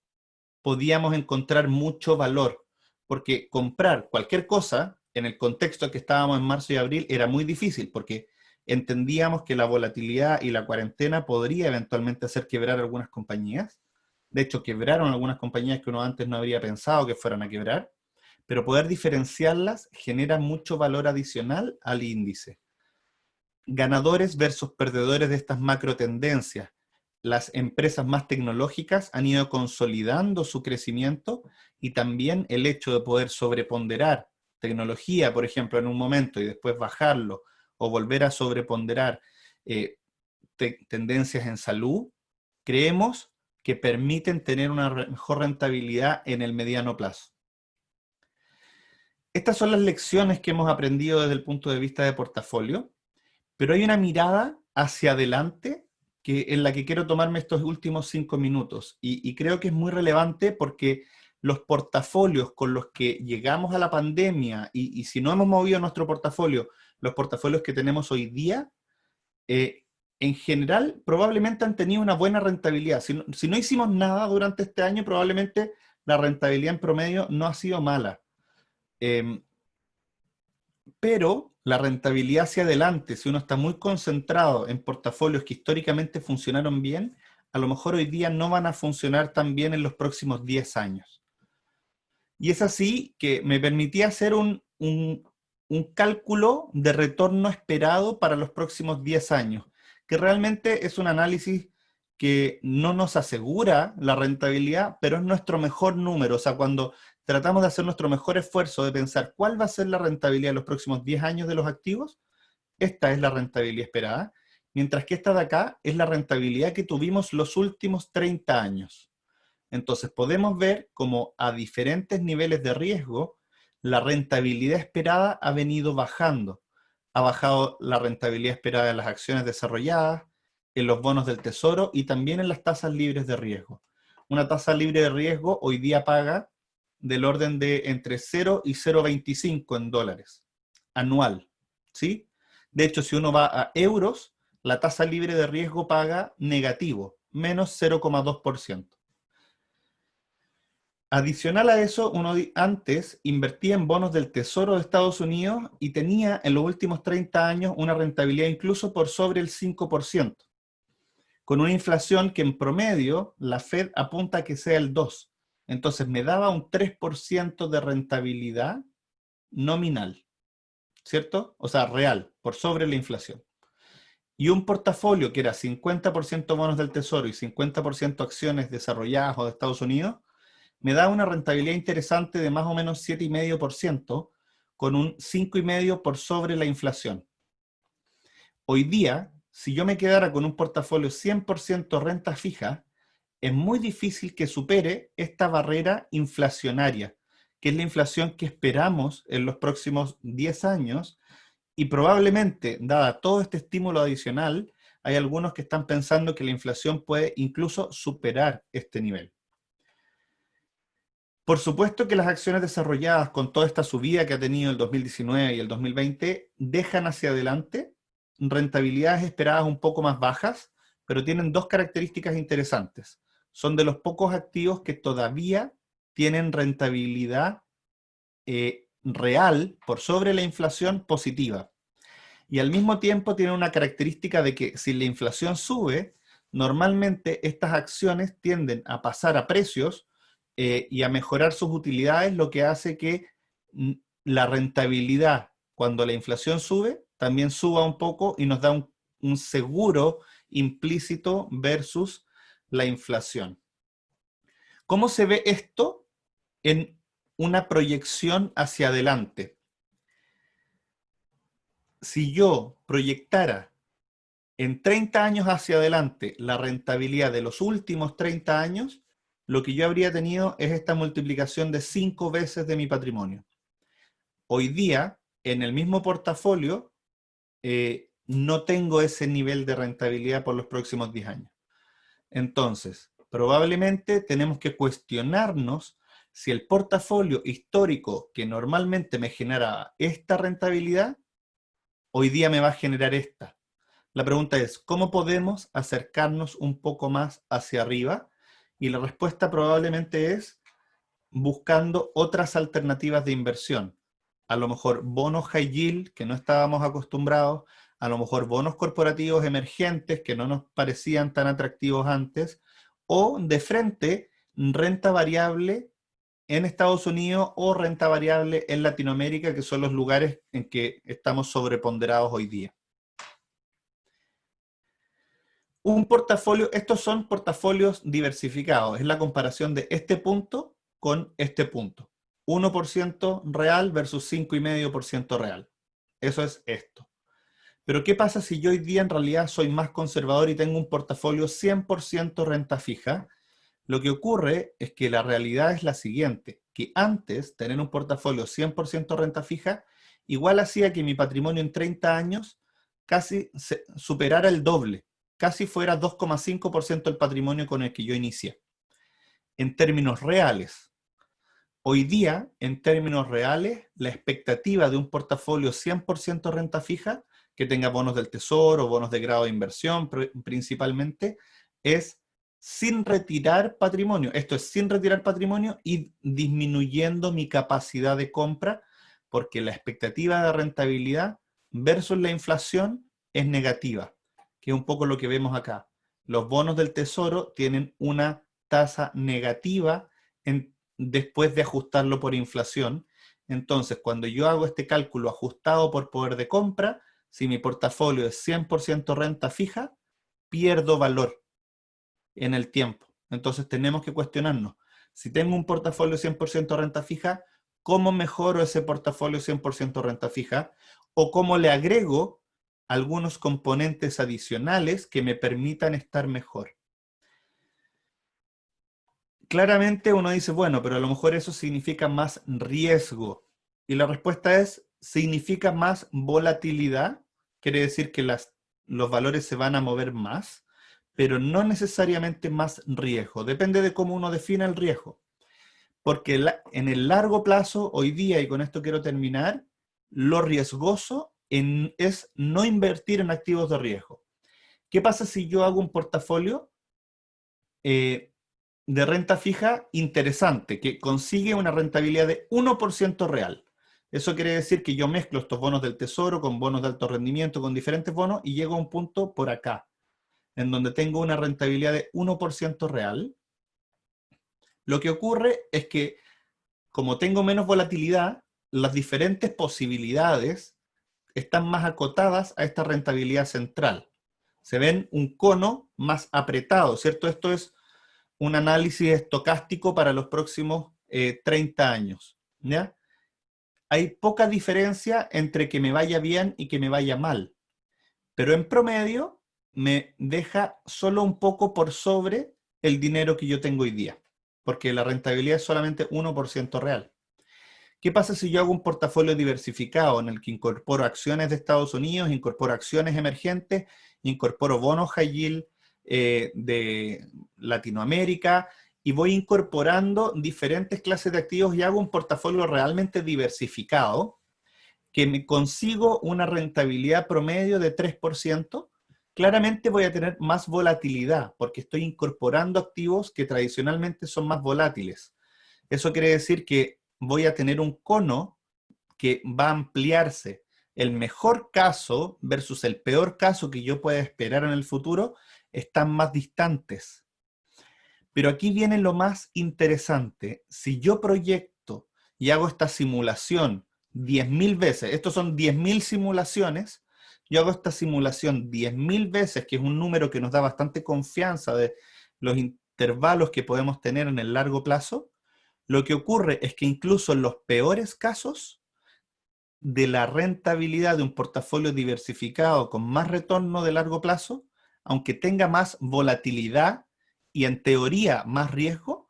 podíamos encontrar mucho valor. Porque comprar cualquier cosa, en el contexto en que estábamos en marzo y abril, era muy difícil, porque entendíamos que la volatilidad y la cuarentena podría eventualmente hacer quebrar algunas compañías. De hecho, quebraron algunas compañías que uno antes no habría pensado que fueran a quebrar, pero poder diferenciarlas genera mucho valor adicional al índice. Ganadores versus perdedores de estas macro tendencias. Las empresas más tecnológicas han ido consolidando su crecimiento y también el hecho de poder sobreponderar tecnología, por ejemplo, en un momento y después bajarlo, o volver a sobreponderar tendencias en salud, creemos que permiten tener una mejor rentabilidad en el mediano plazo. Estas son las lecciones que hemos aprendido desde el punto de vista de portafolio. Pero hay una mirada hacia adelante en la que quiero tomarme estos últimos 5 minutos. Y creo que es muy relevante porque los portafolios con los que llegamos a la pandemia, y si no hemos movido nuestro portafolio, los portafolios que tenemos hoy día, en general probablemente han tenido una buena rentabilidad. Si no hicimos nada durante este año, probablemente la rentabilidad en promedio no ha sido mala. Pero la rentabilidad hacia adelante, si uno está muy concentrado en portafolios que históricamente funcionaron bien, a lo mejor hoy día no van a funcionar tan bien en los próximos 10 años. Y es así que me permitía hacer un cálculo de retorno esperado para los próximos 10 años, que realmente es un análisis que no nos asegura la rentabilidad, pero es nuestro mejor número. O sea, cuando tratamos de hacer nuestro mejor esfuerzo de pensar cuál va a ser la rentabilidad en los próximos 10 años de los activos, esta es la rentabilidad esperada, mientras que esta de acá es la rentabilidad que tuvimos los últimos 30 años. Entonces podemos ver cómo a diferentes niveles de riesgo, la rentabilidad esperada ha venido bajando. Ha bajado la rentabilidad esperada en las acciones desarrolladas, en los bonos del tesoro y también en las tasas libres de riesgo. Una tasa libre de riesgo hoy día paga del orden de entre 0 y 0,25 en dólares anual, ¿sí? De hecho, si uno va a euros, la tasa libre de riesgo paga negativo, menos 0,2%. Adicional a eso, uno antes invertía en bonos del Tesoro de Estados Unidos y tenía en los últimos 30 años una rentabilidad incluso por sobre el 5%, con una inflación que en promedio la Fed apunta a que sea el 2%. Entonces me daba un 3% de rentabilidad nominal, ¿cierto? O sea, real, por sobre la inflación. Y un portafolio que era 50% bonos del Tesoro y 50% acciones desarrolladas o de Estados Unidos, me da una rentabilidad interesante de más o menos 7,5%, con un 5,5% por sobre la inflación. Hoy día, si yo me quedara con un portafolio 100% renta fija, es muy difícil que supere esta barrera inflacionaria, que es la inflación que esperamos en los próximos 10 años, y probablemente, dada todo este estímulo adicional, hay algunos que están pensando que la inflación puede incluso superar este nivel. Por supuesto que las acciones desarrolladas con toda esta subida que ha tenido el 2019 y el 2020 dejan hacia adelante rentabilidades esperadas un poco más bajas, pero tienen dos características interesantes. Son de los pocos activos que todavía tienen rentabilidad real por sobre la inflación positiva. Y al mismo tiempo tienen una característica de que si la inflación sube, normalmente estas acciones tienden a pasar a precios y a mejorar sus utilidades, lo que hace que la rentabilidad, cuando la inflación sube, también suba un poco y nos da un seguro implícito versus la inflación. ¿Cómo se ve esto en una proyección hacia adelante? Si yo proyectara en 30 años hacia adelante la rentabilidad de los últimos 30 años, lo que yo habría tenido es esta multiplicación de 5 veces de mi patrimonio. Hoy día, en el mismo portafolio, no tengo ese nivel de rentabilidad por los próximos 10 años. Entonces, probablemente tenemos que cuestionarnos si el portafolio histórico que normalmente me generaba esta rentabilidad, hoy día me va a generar esta. La pregunta es, ¿cómo podemos acercarnos un poco más hacia arriba? Y la respuesta probablemente es buscando otras alternativas de inversión. A lo mejor bonos high yield que no estábamos acostumbrados, a lo mejor bonos corporativos emergentes que no nos parecían tan atractivos antes, o de frente renta variable en Estados Unidos o renta variable en Latinoamérica, que son los lugares en que estamos sobreponderados hoy día. Un portafolio, estos son portafolios diversificados, es la comparación de este punto con este punto. 1% real versus 5,5% real. Eso es esto. Pero ¿qué pasa si yo hoy día en realidad soy más conservador y tengo un portafolio 100% renta fija? Lo que ocurre es que la realidad es la siguiente, que antes tener un portafolio 100% renta fija igual hacía que mi patrimonio en 30 años casi superara el doble, casi fuera 2,5% del patrimonio con el que yo inicié. En términos reales, hoy día, en términos reales, la expectativa de un portafolio 100% renta fija, que tenga bonos del tesoro, bonos de grado de inversión principalmente, es sin retirar patrimonio. Esto es sin retirar patrimonio y disminuyendo mi capacidad de compra, porque la expectativa de rentabilidad versus la inflación es negativa, que es un poco lo que vemos acá. Los bonos del tesoro tienen una tasa negativa después de ajustarlo por inflación. Entonces, cuando yo hago este cálculo ajustado por poder de compra, si mi portafolio es 100% renta fija, pierdo valor en el tiempo. Entonces tenemos que cuestionarnos, si tengo un portafolio 100% renta fija, ¿cómo mejoro ese portafolio 100% renta fija? O cómo le agrego algunos componentes adicionales que me permitan estar mejor. Claramente uno dice, bueno, pero a lo mejor eso significa más riesgo. Y la respuesta es, significa más volatilidad, quiere decir que los valores se van a mover más, pero no necesariamente más riesgo. Depende de cómo uno define el riesgo. Porque en el largo plazo, hoy día, y con esto quiero terminar, lo riesgoso es no invertir en activos de riesgo. ¿Qué pasa si yo hago un portafolio de renta fija interesante, que consigue una rentabilidad de 1% real? Eso quiere decir que yo mezclo estos bonos del tesoro con bonos de alto rendimiento, con diferentes bonos, y llego a un punto por acá, en donde tengo una rentabilidad de 1% real. Lo que ocurre es que, como tengo menos volatilidad, las diferentes posibilidades están más acotadas a esta rentabilidad central. Se ven un cono más apretado, ¿cierto? Esto es un análisis estocástico para los próximos 30 años, ¿ya? Hay poca diferencia entre que me vaya bien y que me vaya mal, pero en promedio me deja solo un poco por sobre el dinero que yo tengo hoy día, porque la rentabilidad es solamente 1% real. ¿Qué pasa si yo hago un portafolio diversificado en el que incorporo acciones de Estados Unidos, incorporo acciones emergentes, incorporo bonos high yield de Latinoamérica, y voy incorporando diferentes clases de activos y hago un portafolio realmente diversificado, que me consigo una rentabilidad promedio de 3%, claramente voy a tener más volatilidad, porque estoy incorporando activos que tradicionalmente son más volátiles. Eso quiere decir que voy a tener un cono que va a ampliarse. El mejor caso versus el peor caso que yo pueda esperar en el futuro están más distantes. Pero aquí viene lo más interesante. Si yo proyecto y hago esta simulación 10.000 veces, estos son 10.000 simulaciones, yo hago esta simulación 10.000 veces, que es un número que nos da bastante confianza de los intervalos que podemos tener en el largo plazo, lo que ocurre es que incluso en los peores casos de la rentabilidad de un portafolio diversificado con más retorno de largo plazo, aunque tenga más volatilidad y en teoría más riesgo,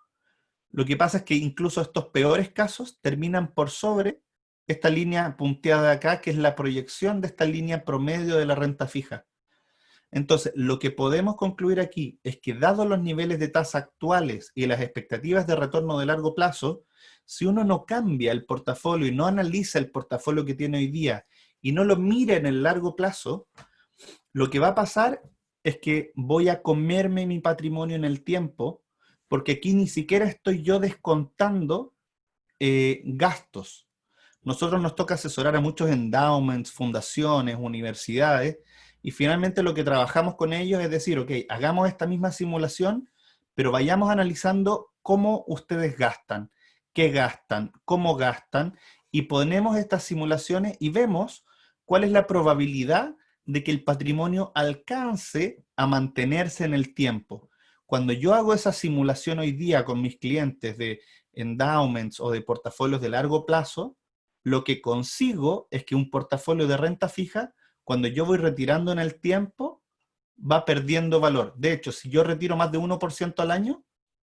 lo que pasa es que incluso estos peores casos terminan por sobre esta línea punteada de acá, que es la proyección de esta línea promedio de la renta fija. Entonces, lo que podemos concluir aquí es que, dados los niveles de tasa actuales y las expectativas de retorno de largo plazo, si uno no cambia el portafolio y no analiza el portafolio que tiene hoy día y no lo mira en el largo plazo, lo que va a pasar es que voy a comerme mi patrimonio en el tiempo, porque aquí ni siquiera estoy yo descontando gastos. Nosotros nos toca asesorar a muchos endowments, fundaciones, universidades, y finalmente lo que trabajamos con ellos es decir, ok, hagamos esta misma simulación, pero vayamos analizando cómo ustedes gastan, qué gastan, cómo gastan, y ponemos estas simulaciones y vemos cuál es la probabilidad de que el patrimonio alcance a mantenerse en el tiempo. Cuando yo hago esa simulación hoy día con mis clientes de endowments o de portafolios de largo plazo, lo que consigo es que un portafolio de renta fija, cuando yo voy retirando en el tiempo, va perdiendo valor. De hecho, si yo retiro más de 1% al año,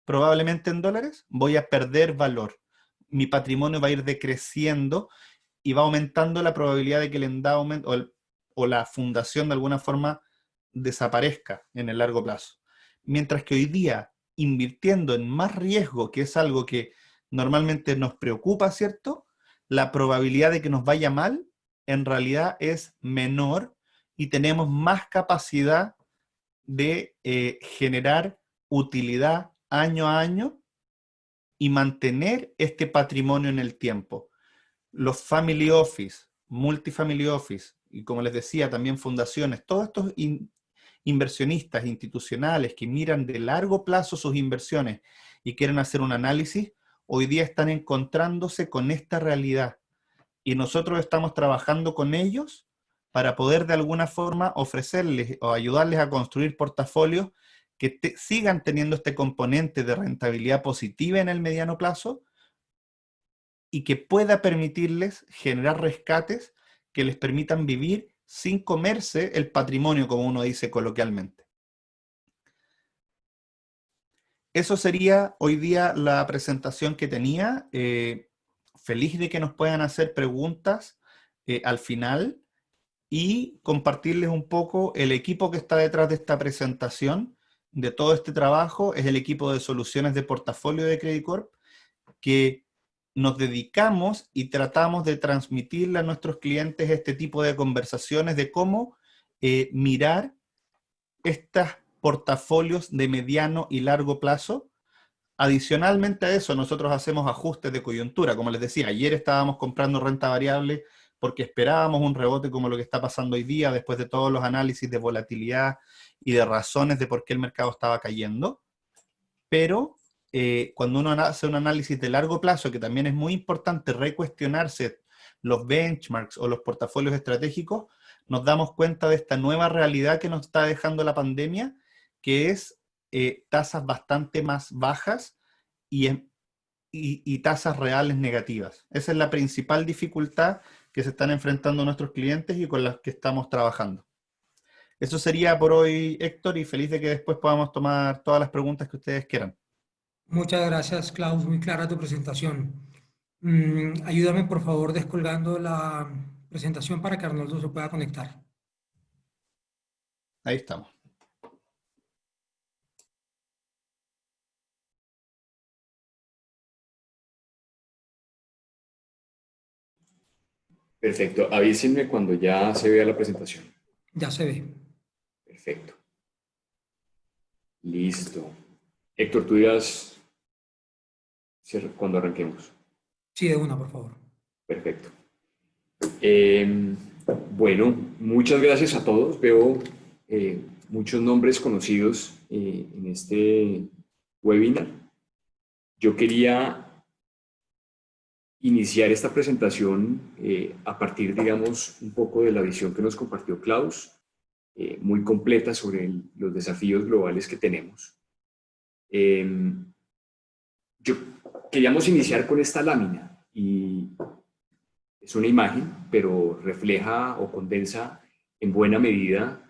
probablemente en dólares, voy a perder valor. Mi patrimonio va a ir decreciendo y va aumentando la probabilidad de que el endowment o la fundación de alguna forma desaparezca en el largo plazo. Mientras que hoy día, invirtiendo en más riesgo, que es algo que normalmente nos preocupa, ¿cierto? La probabilidad de que nos vaya mal en realidad es menor y tenemos más capacidad de generar utilidad año a año y mantener este patrimonio en el tiempo. Los family office, multifamily office, y como les decía, también fundaciones, todos estos inversionistas institucionales que miran de largo plazo sus inversiones y quieren hacer un análisis, hoy día están encontrándose con esta realidad. Y nosotros estamos trabajando con ellos para poder de alguna forma ofrecerles o ayudarles a construir portafolios que sigan teniendo este componente de rentabilidad positiva en el mediano plazo y que pueda permitirles generar rescates que les permitan vivir sin comerse el patrimonio, como uno dice coloquialmente. Eso sería hoy día la presentación que tenía. Feliz de que nos puedan hacer preguntas al final y compartirles un poco el equipo que está detrás de esta presentación, de todo este trabajo. Es el equipo de soluciones de portafolio de Credit Corp, que nos dedicamos y tratamos de transmitirle a nuestros clientes este tipo de conversaciones de cómo mirar estos portafolios de mediano y largo plazo. Adicionalmente a eso, nosotros hacemos ajustes de coyuntura. Como les decía, ayer estábamos comprando renta variable porque esperábamos un rebote como lo que está pasando hoy día, después de todos los análisis de volatilidad y de razones de por qué el mercado estaba cayendo. Pero cuando uno hace un análisis de largo plazo, que también es muy importante recuestionarse los benchmarks o los portafolios estratégicos, nos damos cuenta de esta nueva realidad que nos está dejando la pandemia, que es tasas bastante más bajas y tasas reales negativas. Esa es la principal dificultad que se están enfrentando nuestros clientes y con las que estamos trabajando. Eso sería por hoy, Héctor, y feliz de que después podamos tomar todas las preguntas que ustedes quieran. Muchas gracias, Klaus. Muy clara tu presentación. Ayúdame, por favor, descolgando la presentación para que Arnoldo se pueda conectar. Ahí estamos. Perfecto. Avísenme cuando ya se vea la presentación. Ya se ve. Perfecto. Listo. Héctor, tú dirás cuando arranquemos. Sí, de una, por favor. Perfecto. Bueno, muchas gracias a todos. Veo muchos nombres conocidos en este webinar. Yo quería iniciar esta presentación a partir, digamos, un poco de la visión que nos compartió Klaus, muy completa sobre los desafíos globales que tenemos. Queríamos iniciar con esta lámina y es una imagen, pero refleja o condensa en buena medida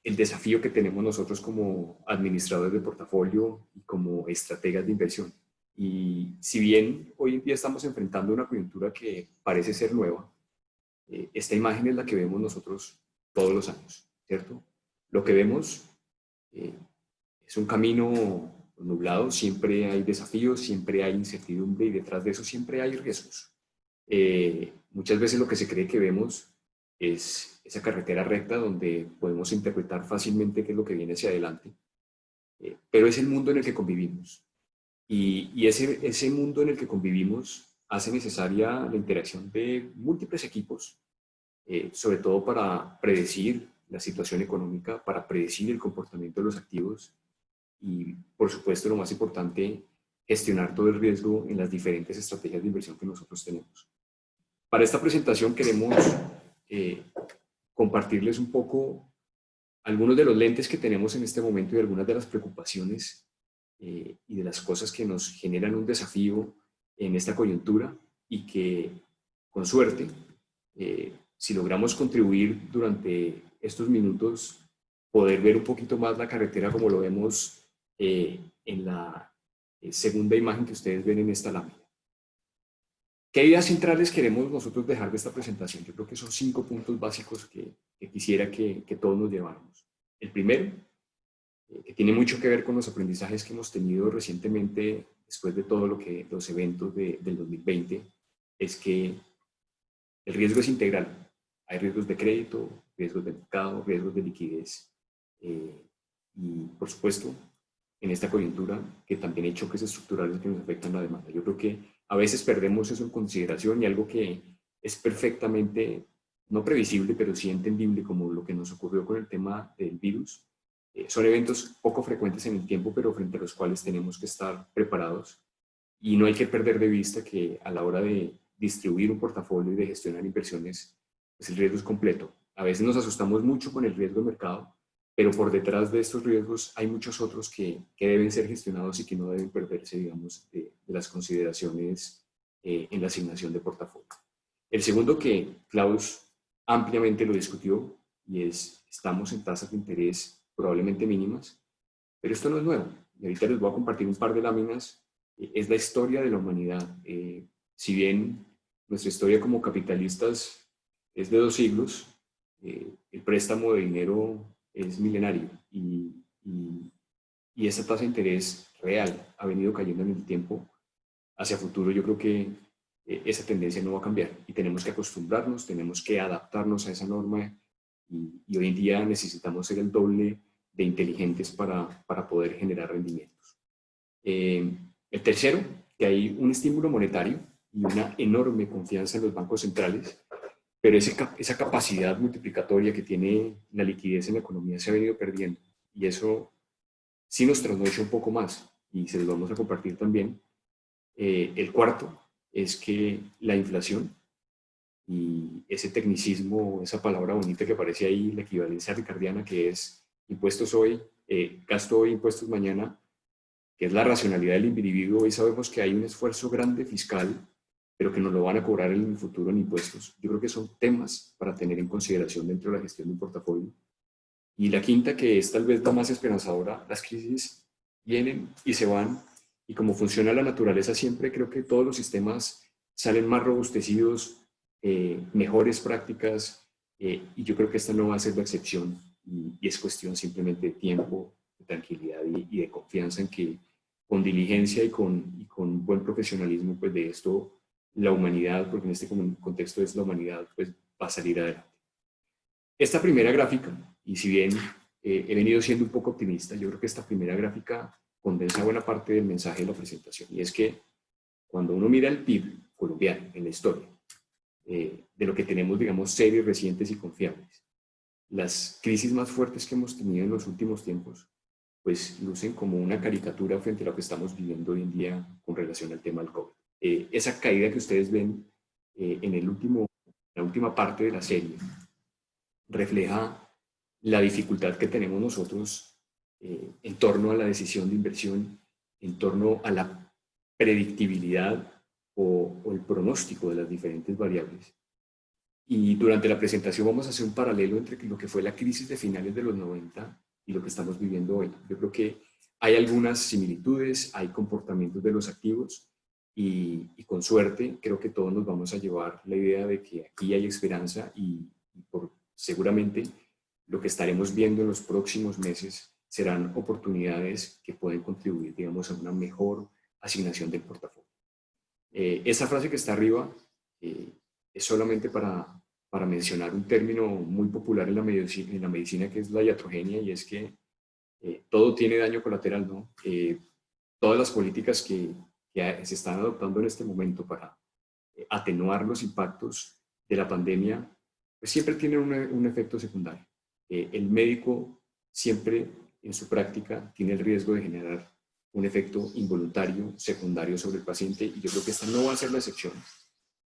el desafío que tenemos nosotros como administradores de portafolio y como estrategas de inversión. Y si bien hoy en día estamos enfrentando una coyuntura que parece ser nueva, esta imagen es la que vemos nosotros todos los años, ¿cierto? Lo que vemos es un camino nublado, siempre hay desafíos, siempre hay incertidumbre y detrás de eso siempre hay riesgos. Muchas veces lo que se cree que vemos es esa carretera recta donde podemos interpretar fácilmente qué es lo que viene hacia adelante, pero es el mundo en el que convivimos. Y ese mundo en el que convivimos hace necesaria la interacción de múltiples equipos, sobre todo para predecir la situación económica, para predecir el comportamiento de los activos y, por supuesto, lo más importante, gestionar todo el riesgo en las diferentes estrategias de inversión que nosotros tenemos. Para esta presentación queremos compartirles un poco algunos de los lentes que tenemos en este momento y algunas de las preocupaciones y de las cosas que nos generan un desafío en esta coyuntura y que, con suerte, si logramos contribuir durante estos minutos, poder ver un poquito más la carretera como lo vemos en la segunda imagen que ustedes ven en esta lámina. ¿Qué ideas centrales queremos nosotros dejar de esta presentación? Yo creo que son 5 puntos básicos que quisiera que todos nos lleváramos. El primero, que tiene mucho que ver con los aprendizajes que hemos tenido recientemente después de todo lo que los eventos del 2020, es que el riesgo es integral. Hay riesgos de crédito, riesgos de mercado, riesgos de liquidez. Y, por supuesto, en esta coyuntura, que también hay choques estructurales que nos afectan la demanda. Yo creo que a veces perdemos eso en consideración y algo que es perfectamente, no previsible, pero sí entendible, como lo que nos ocurrió con el tema del virus. Son eventos poco frecuentes en el tiempo, pero frente a los cuales tenemos que estar preparados. Y no hay que perder de vista que a la hora de distribuir un portafolio y de gestionar inversiones, pues el riesgo es completo. A veces nos asustamos mucho con el riesgo de mercado, pero por detrás de estos riesgos hay muchos otros que deben ser gestionados y que no deben perderse, digamos, de las consideraciones en la asignación de portafolio. El segundo, que Klaus ampliamente lo discutió, y es, estamos en tasas de interés probablemente mínimas, pero esto no es nuevo. Y ahorita les voy a compartir un par de láminas. Es la historia de la humanidad. Si bien nuestra historia como capitalistas es de 2 siglos, el préstamo de dinero es milenario y esa tasa de interés real ha venido cayendo en el tiempo. Hacia futuro yo creo que esa tendencia no va a cambiar y tenemos que acostumbrarnos, tenemos que adaptarnos a esa norma y hoy en día necesitamos ser el doble de inteligentes para poder generar rendimientos. El tercero, que hay un estímulo monetario y una enorme confianza en los bancos centrales, pero esa capacidad multiplicatoria que tiene la liquidez en la economía se ha venido perdiendo y eso sí nos trasnocha un poco más y se los vamos a compartir también. El cuarto es que la inflación y ese tecnicismo, esa palabra bonita que aparece ahí, la equivalencia ricardiana, que es impuestos hoy, gasto hoy, impuestos mañana, que es la racionalidad del individuo. Hoy sabemos que hay un esfuerzo grande fiscal, pero que nos lo van a cobrar en el futuro en impuestos. Yo creo que son temas para tener en consideración dentro de la gestión de un portafolio. Y la quinta, que es tal vez la más esperanzadora, las crisis vienen y se van, y como funciona la naturaleza siempre, creo que todos los sistemas salen más robustecidos, mejores prácticas, y yo creo que esta no va a ser la excepción, y es cuestión simplemente de tiempo, de tranquilidad y de confianza en que con diligencia y con buen profesionalismo, pues de esto la humanidad, porque en este contexto es la humanidad, pues va a salir adelante. Esta primera gráfica, y si bien he venido siendo un poco optimista, yo creo que esta primera gráfica condensa buena parte del mensaje de la presentación, y es que cuando uno mira el PIB colombiano en la historia, de lo que tenemos, digamos, series recientes y confiables, las crisis más fuertes que hemos tenido en los últimos tiempos, pues lucen como una caricatura frente a lo que estamos viviendo hoy en día con relación al tema del COVID. Esa caída que ustedes ven en la última parte de la serie refleja la dificultad que tenemos nosotros en torno a la decisión de inversión, en torno a la predictibilidad o el pronóstico de las diferentes variables. Y durante la presentación vamos a hacer un paralelo entre lo que fue la crisis de finales de los 90 y lo que estamos viviendo hoy. Yo creo que hay algunas similitudes, hay comportamientos de los activos y con suerte creo que todos nos vamos a llevar la idea de que aquí hay esperanza y seguramente lo que estaremos viendo en los próximos meses serán oportunidades que pueden contribuir, digamos, a una mejor asignación del portafolio. Esa frase que está arriba es solamente para mencionar un término muy popular en la medicina que es la iatrogenia, y es que todo tiene daño colateral, ¿no? Todas las políticas que se están adoptando en este momento para atenuar los impactos de la pandemia, pues siempre tienen un efecto secundario. El médico siempre en su práctica tiene el riesgo de generar un efecto involuntario, secundario sobre el paciente, y yo creo que esta no va a ser la excepción.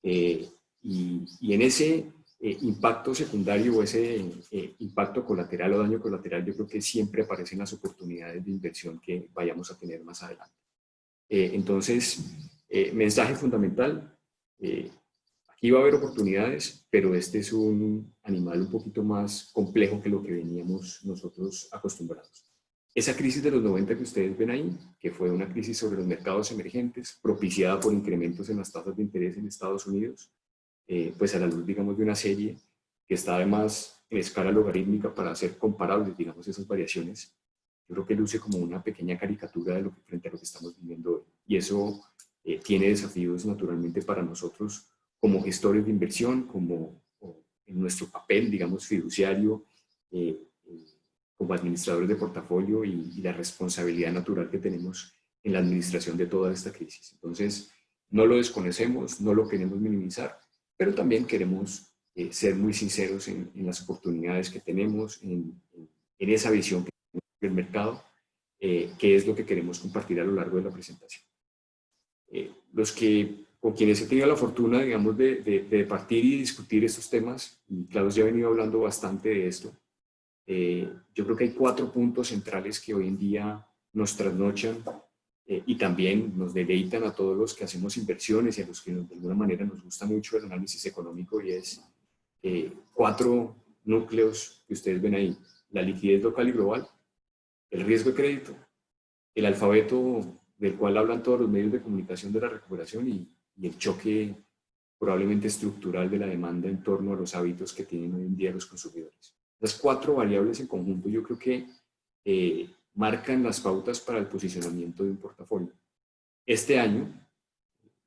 Y en ese impacto secundario o ese impacto colateral o daño colateral, yo creo que siempre aparecen las oportunidades de inversión que vayamos a tener más adelante. Entonces, mensaje fundamental, aquí va a haber oportunidades, pero este es un animal un poquito más complejo que lo que veníamos nosotros acostumbrados. Esa crisis de los 90 que ustedes ven ahí, que fue una crisis sobre los mercados emergentes, propiciada por incrementos en las tasas de interés en Estados Unidos, pues a la luz, digamos, de una serie que está además en escala logarítmica para hacer comparables, digamos, esas variaciones, yo creo que luce como una pequeña caricatura de lo que, frente a lo que estamos viviendo hoy. Y eso tiene desafíos naturalmente para nosotros como gestores de inversión, como en nuestro papel, digamos, fiduciario, como administradores de portafolio y la responsabilidad natural que tenemos en la administración de toda esta crisis. Entonces, no lo desconocemos, no lo queremos minimizar, pero también queremos ser muy sinceros en las oportunidades que tenemos, en esa visión que tenemos del mercado, que es lo que queremos compartir a lo largo de la presentación. Con quienes he tenido la fortuna, digamos, de partir y discutir estos temas, y Klaus ya ha venido hablando bastante de esto, yo creo que hay 4 puntos centrales que hoy en día nos trasnochan y también nos deleitan a todos los que hacemos inversiones y a los que de alguna manera nos gusta mucho el análisis económico, y es 4 núcleos que ustedes ven ahí: la liquidez local y global, el riesgo de crédito, el alfabeto del cual hablan todos los medios de comunicación de la recuperación y el choque probablemente estructural de la demanda en torno a los hábitos que tienen hoy en día los consumidores. Las 4 variables en conjunto yo creo que marcan las pautas para el posicionamiento de un portafolio. Este año,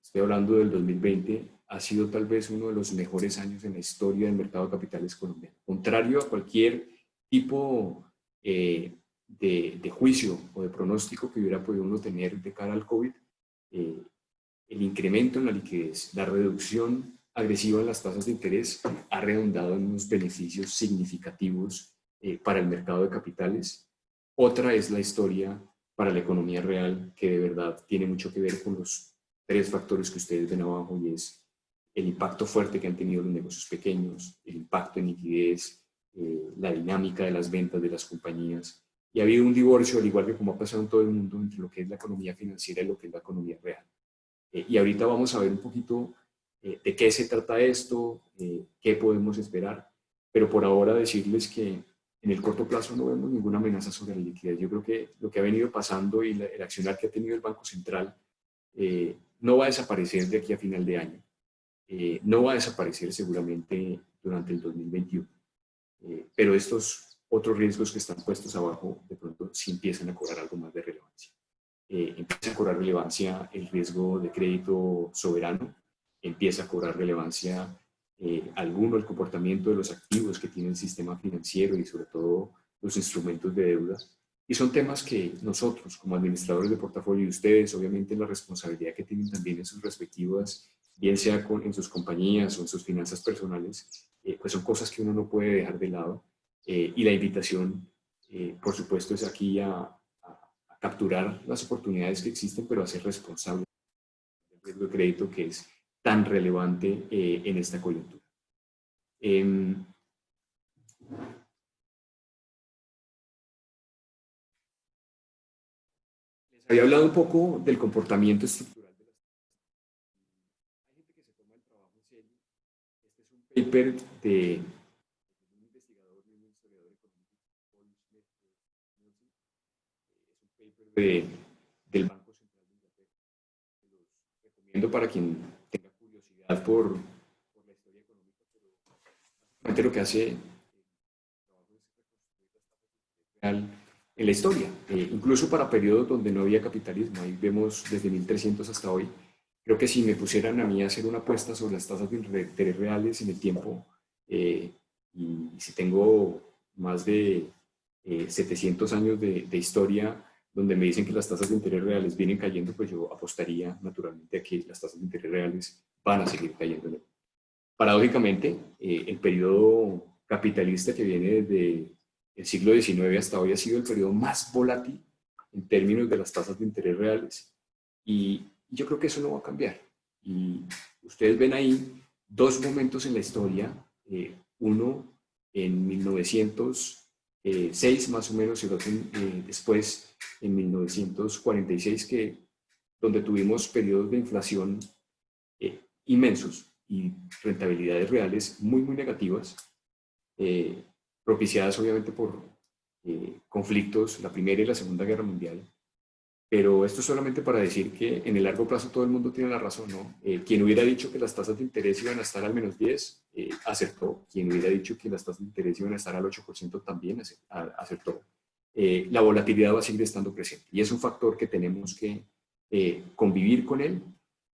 estoy hablando del 2020, ha sido tal vez uno de los mejores años en la historia del mercado de capitales colombiano. Contrario a cualquier tipo de juicio o de pronóstico que hubiera podido uno tener de cara al COVID, el incremento en la liquidez, la reducción agresiva en las tasas de interés ha redundado en unos beneficios significativos para el mercado de capitales. Otra es la historia para la economía real, que de verdad tiene mucho que ver con los 3 factores que ustedes ven abajo, y es el impacto fuerte que han tenido los negocios pequeños, el impacto en liquidez, la dinámica de las ventas de las compañías. Y ha habido un divorcio, al igual que como ha pasado en todo el mundo, entre lo que es la economía financiera y lo que es la economía real. Y ahorita vamos a ver un poquito de qué se trata esto, qué podemos esperar, pero por ahora decirles que en el corto plazo no vemos ninguna amenaza sobre la liquidez. Yo creo que lo que ha venido pasando y el accionar que ha tenido el Banco Central no va a desaparecer de aquí a final de año. No va a desaparecer seguramente durante el 2021. Pero estos otros riesgos que están puestos abajo de pronto sí empiezan a cobrar algo más de relevancia. Empieza a cobrar relevancia el riesgo de crédito soberano, empieza a cobrar relevancia el comportamiento de los activos que tiene el sistema financiero y sobre todo los instrumentos de deuda. Y son temas que nosotros, como administradores de portafolio, y ustedes, obviamente, la responsabilidad que tienen también en sus respectivas, bien sea en sus compañías o en sus finanzas personales, pues son cosas que uno no puede dejar de lado. Y la invitación, por supuesto, es aquí a capturar las oportunidades que existen, pero a ser responsable del riesgo de crédito que es tan relevante en esta coyuntura. Les había hablado un poco del comportamiento estructural de las tasas. Hay gente que se toma el trabajo en serio. Este es un paper de un investigador y un historiador económico, Paul Smith, es un paper del Banco Central de Inglaterra. Los recomiendo para quien tenga curiosidad por la historia económica, pero básicamente lo que hace el trabajo es reconstruir las tasas de interés real en la historia, incluso para periodos donde no había capitalismo. Ahí vemos desde 1300 hasta hoy. Creo que si me pusieran a mí a hacer una apuesta sobre las tasas de interés reales en el tiempo, y si tengo más de 700 años de historia donde me dicen que las tasas de interés reales vienen cayendo, pues yo apostaría naturalmente a que las tasas de interés reales van a seguir cayendo. Paradójicamente, el periodo capitalista que viene desde el siglo XIX hasta hoy ha sido el periodo más volátil en términos de las tasas de interés reales, y yo creo que eso no va a cambiar. Y ustedes ven ahí 2 momentos en la historia, uno en 1906 más o menos, y el otro después en 1946, donde tuvimos periodos de inflación inmensos y rentabilidades reales muy, muy negativas, propiciadas obviamente por conflictos, la Primera y la Segunda Guerra Mundial. Pero esto es solamente para decir que en el largo plazo todo el mundo tiene la razón, ¿no? Quien hubiera dicho que las tasas de interés iban a estar al -10, acertó. Quien hubiera dicho que las tasas de interés iban a estar al 8% también acertó. La volatilidad va a seguir estando presente y es un factor que tenemos que convivir con él,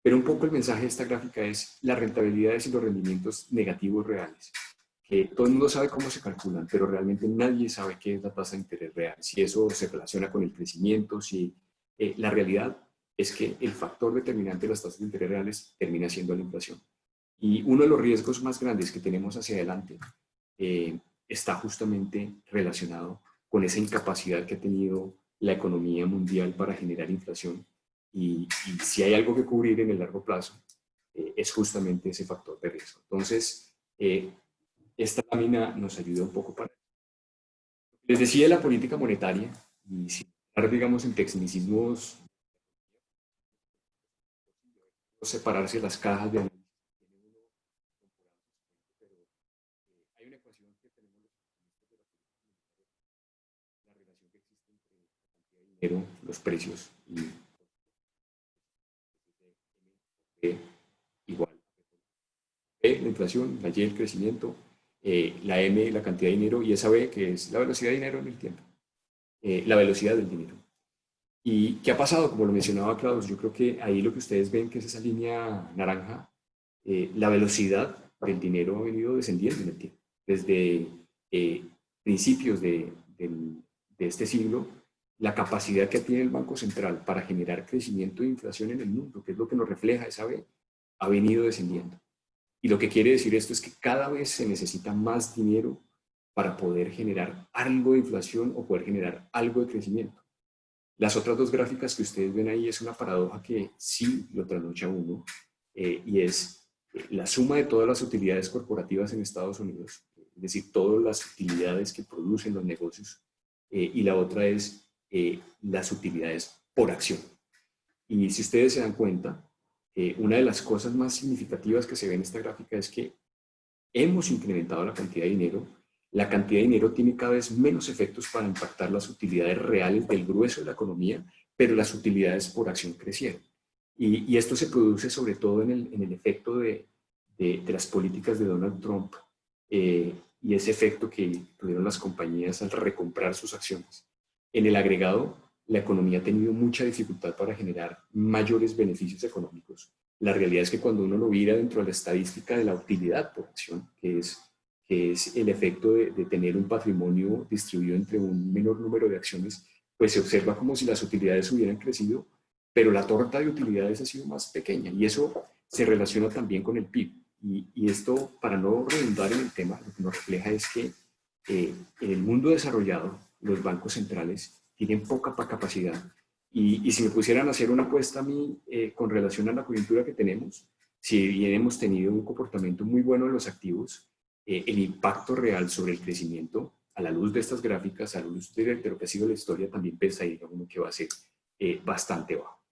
pero un poco el mensaje de esta gráfica es las rentabilidades y los rendimientos negativos reales, que todo el mundo sabe cómo se calculan, pero realmente nadie sabe qué es la tasa de interés real, si eso se relaciona con el crecimiento, si la realidad es que el factor determinante de las tasas de interés reales termina siendo la inflación. Y uno de los riesgos más grandes que tenemos hacia adelante está justamente relacionado con esa incapacidad que ha tenido la economía mundial para generar inflación. Y si hay algo que cubrir en el largo plazo, es justamente ese factor de riesgo. Entonces, esta lámina nos ayuda un poco para... Les decía la política monetaria, y si digamos en tecnicismos, separarse las cajas de análisis. Hay una ecuación que tenemos la relación que existe entre la cantidad de dinero, los precios y igual la inflación, la Y el crecimiento, la M la cantidad de dinero y esa B que es la velocidad de dinero en el tiempo, la velocidad del dinero. ¿Y qué ha pasado? Como lo mencionaba Klaus, yo creo que ahí lo que ustedes ven que es esa línea naranja, la velocidad del dinero ha venido descendiendo en el tiempo. Desde principios de este siglo, la capacidad que tiene el Banco Central para generar crecimiento e inflación en el mundo, que es lo que nos refleja esa B, ha venido descendiendo. Y lo que quiere decir esto es que cada vez se necesita más dinero para poder generar algo de inflación o poder generar algo de crecimiento. Las otras dos gráficas que ustedes ven ahí es una paradoja que sí lo trasnocha uno, y es la suma de todas las utilidades corporativas en Estados Unidos, es decir, todas las utilidades que producen los negocios, y la otra es las utilidades por acción. Y si ustedes se dan cuenta, una de las cosas más significativas que se ve en esta gráfica es que hemos incrementado la cantidad de dinero. La cantidad de dinero tiene cada vez menos efectos para impactar las utilidades reales del grueso de la economía, pero las utilidades por acción crecieron. Y esto se produce sobre todo en el efecto de las políticas de Donald Trump, y ese efecto que tuvieron las compañías al recomprar sus acciones. En el agregado, la economía ha tenido mucha dificultad para generar mayores beneficios económicos. La realidad es que cuando uno lo mira dentro de la estadística de la utilidad por acción, que es el efecto de tener un patrimonio distribuido entre un menor número de acciones, pues se observa como si las utilidades hubieran crecido, pero la torta de utilidades ha sido más pequeña y eso se relaciona también con el PIB. Y esto, para no redundar en el tema, lo que nos refleja es que en el mundo desarrollado, los bancos centrales tienen poca capacidad. Y si me pusieran a hacer una apuesta a mí con relación a la coyuntura que tenemos, si bien hemos tenido un comportamiento muy bueno de los activos, el impacto real sobre el crecimiento, a la luz de estas gráficas, a la luz de lo que ha sido la historia, también pensaría uno que va a ser bastante bajo.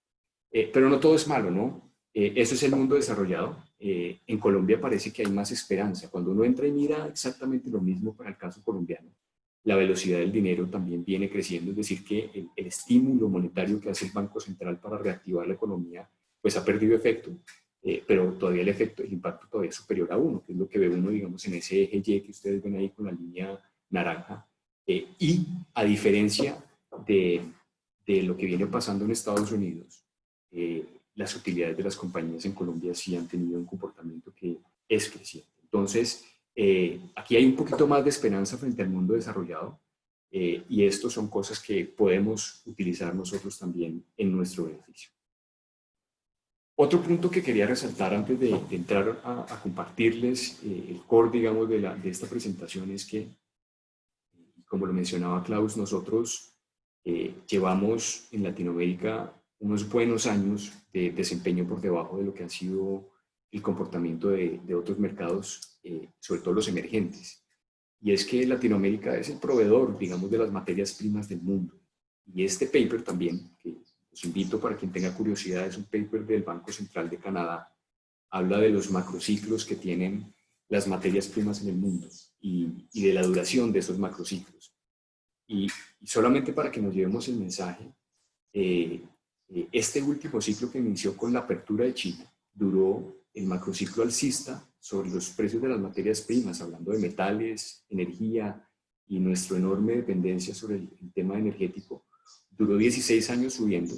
Pero no todo es malo, ¿no? Eso es el mundo desarrollado. En Colombia parece que hay más esperanza. Cuando uno entra y mira exactamente lo mismo para el caso colombiano, la velocidad del dinero también viene creciendo, es decir, que el estímulo monetario que hace el Banco Central para reactivar la economía, pues ha perdido efecto, pero todavía el impacto todavía es superior a 1, que es lo que ve uno, digamos, en ese eje Y que ustedes ven ahí con la línea naranja, y a diferencia de lo que viene pasando en Estados Unidos, las utilidades de las compañías en Colombia sí han tenido un comportamiento que es creciente. Entonces, aquí hay un poquito más de esperanza frente al mundo desarrollado, y estos son cosas que podemos utilizar nosotros también en nuestro beneficio. Otro punto que quería resaltar antes de entrar a compartirles el core, digamos, de esta presentación es que, como lo mencionaba Klaus, nosotros llevamos en Latinoamérica unos buenos años de desempeño por debajo de lo que ha sido el comportamiento de otros mercados, sobre todo los emergentes. Y es que Latinoamérica es el proveedor, digamos, de las materias primas del mundo. Y este paper también, que os invito para quien tenga curiosidad, es un paper del Banco Central de Canadá, habla de los macrociclos que tienen las materias primas en el mundo y de la duración de esos macrociclos. Y solamente para que nos llevemos el mensaje, este último ciclo que inició con la apertura de China duró el macrociclo alcista sobre los precios de las materias primas, hablando de metales, energía y nuestra enorme dependencia sobre el tema energético, duró 16 años subiendo.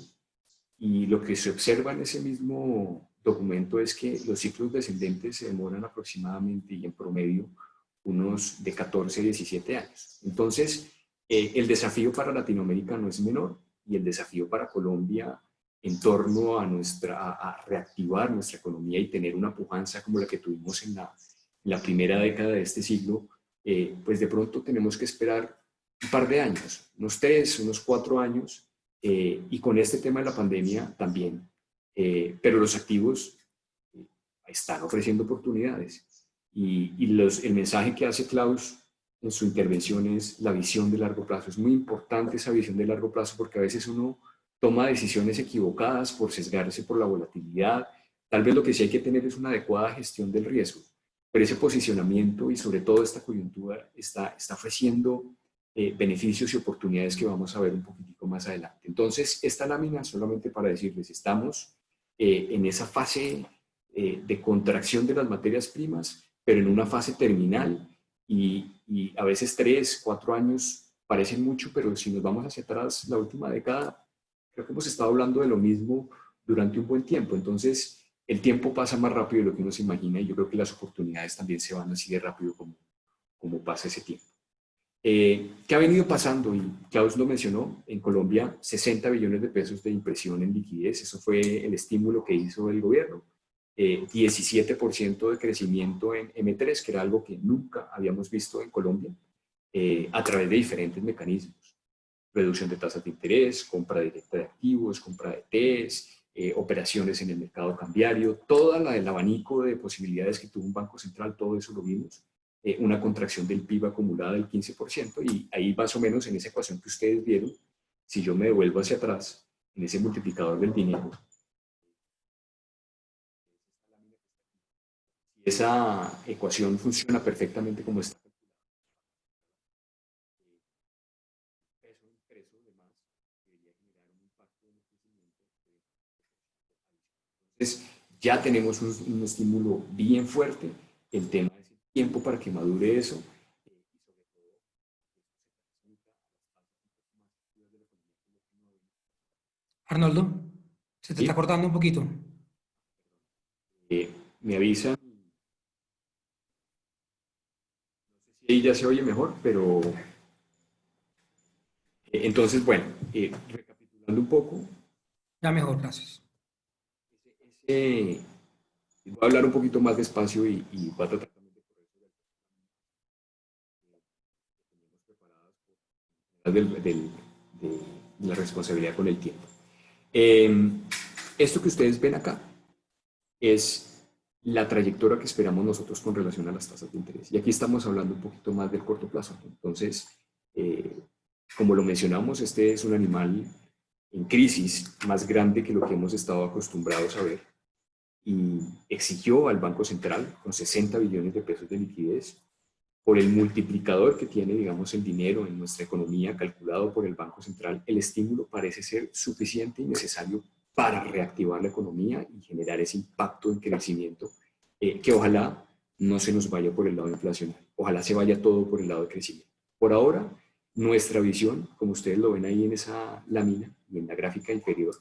Y lo que se observa en ese mismo documento es que los ciclos descendentes se demoran aproximadamente y en promedio unos de 14 a 17 años. Entonces, el desafío para Latinoamérica no es menor y el desafío para Colombia en torno a reactivar nuestra economía y tener una pujanza como la que tuvimos en la primera década de este siglo, pues de pronto tenemos que esperar un par de años, unos 3, unos 4 años, y con este tema de la pandemia también. Pero los activos están ofreciendo oportunidades. Y el mensaje que hace Klaus en su intervención es la visión de largo plazo. Es muy importante esa visión de largo plazo porque a veces uno toma decisiones equivocadas por sesgarse por la volatilidad. Tal vez lo que sí hay que tener es una adecuada gestión del riesgo. Pero ese posicionamiento y sobre todo esta coyuntura está ofreciendo beneficios y oportunidades que vamos a ver un poquitico más adelante. Entonces, esta lámina solamente para decirles, estamos en esa fase de contracción de las materias primas, pero en una fase terminal y a veces 3, 4 años parecen mucho, pero si nos vamos hacia atrás, la última década, creo que hemos estado hablando de lo mismo durante un buen tiempo. Entonces, el tiempo pasa más rápido de lo que uno se imagina y yo creo que las oportunidades también se van así de rápido como pasa ese tiempo. ¿Qué ha venido pasando? Y Klaus lo mencionó, en Colombia 60 billones de pesos de impresión en liquidez, eso fue el estímulo que hizo el gobierno. 17% de crecimiento en M3, que era algo que nunca habíamos visto en Colombia, a través de diferentes mecanismos. Reducción de tasas de interés, compra directa de activos, compra de TES, operaciones en el mercado cambiario, toda el abanico de posibilidades que tuvo un banco central, todo eso lo vimos. Una contracción del PIB acumulada del 15%, y ahí más o menos en esa ecuación que ustedes vieron, si yo me devuelvo hacia atrás, en ese multiplicador del dinero, esa ecuación funciona perfectamente como está. Entonces, ya tenemos un estímulo bien fuerte. El tema es el tiempo para que madure eso. Arnoldo, se te ¿Sí? está cortando un poquito. Me avisan. No sé si ahí ya se oye mejor, pero entonces, bueno, recapitulando un poco, Ya mejor, gracias. voy a hablar un poquito más despacio y voy a tratar también de correr de la responsabilidad con el tiempo. Esto que ustedes ven acá es la trayectoria que esperamos nosotros con relación a las tasas de interés. Y aquí estamos hablando un poquito más del corto plazo. Entonces, como lo mencionamos, este es un animal en crisis más grande que lo que hemos estado acostumbrados a ver, y exigió al Banco Central, con 60 billones de pesos de liquidez, por el multiplicador que tiene, digamos, el dinero en nuestra economía calculado por el Banco Central, el estímulo parece ser suficiente y necesario para reactivar la economía y generar ese impacto en crecimiento, que ojalá no se nos vaya por el lado inflacionario, ojalá se vaya todo por el lado de crecimiento. Por ahora, nuestra visión, como ustedes lo ven ahí en esa lámina y en la gráfica inferior,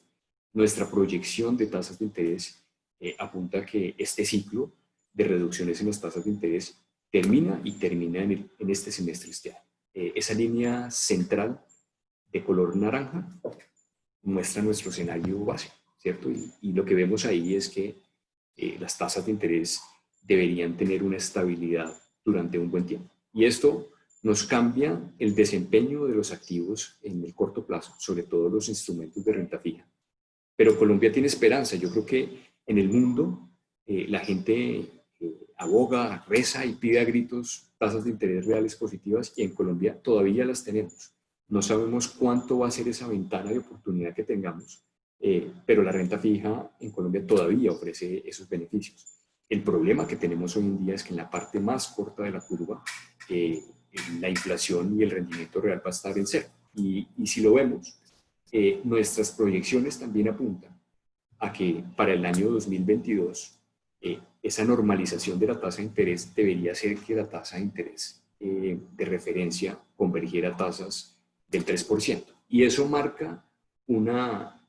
nuestra proyección de tasas de interés apunta a que este ciclo de reducciones en las tasas de interés termina en este semestre este año. Esa línea central de color naranja muestra nuestro escenario básico, ¿cierto? Y lo que vemos ahí es que las tasas de interés deberían tener una estabilidad durante un buen tiempo. Y esto nos cambia el desempeño de los activos en el corto plazo, sobre todo los instrumentos de renta fija. Pero Colombia tiene esperanza. Yo creo que en el mundo la gente aboga, reza y pide a gritos tasas de interés reales positivas, y en Colombia todavía las tenemos. No sabemos cuánto va a ser esa ventana de oportunidad que tengamos, pero la renta fija en Colombia todavía ofrece esos beneficios. El problema que tenemos hoy en día es que en la parte más corta de la curva, la inflación y el rendimiento real va a estar en cero. Y si lo vemos, nuestras proyecciones también apuntan a que para el año 2022 esa normalización de la tasa de interés debería ser que la tasa de interés de referencia convergiera a tasas del 3%. Y eso marca una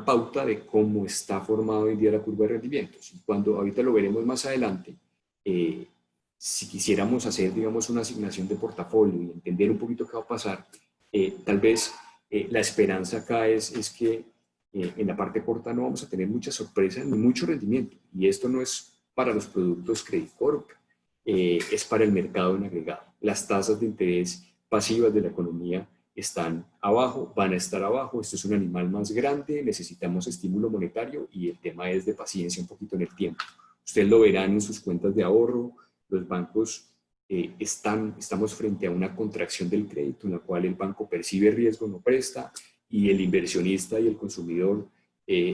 pauta de cómo está formado hoy en día la curva de rendimientos. Y cuando ahorita lo veremos más adelante, si quisiéramos hacer, digamos, una asignación de portafolio y entender un poquito qué va a pasar, tal vez la esperanza acá es que en la parte corta no vamos a tener mucha sorpresa ni mucho rendimiento. Y esto no es para los productos Credit Corp, es para el mercado en agregado. Las tasas de interés pasivas de la economía están abajo, van a estar abajo. Esto es un animal más grande, necesitamos estímulo monetario y el tema es de paciencia un poquito en el tiempo. Ustedes lo verán en sus cuentas de ahorro. Los bancos estamos frente a una contracción del crédito en la cual el banco percibe riesgo, no presta, y el inversionista y el consumidor,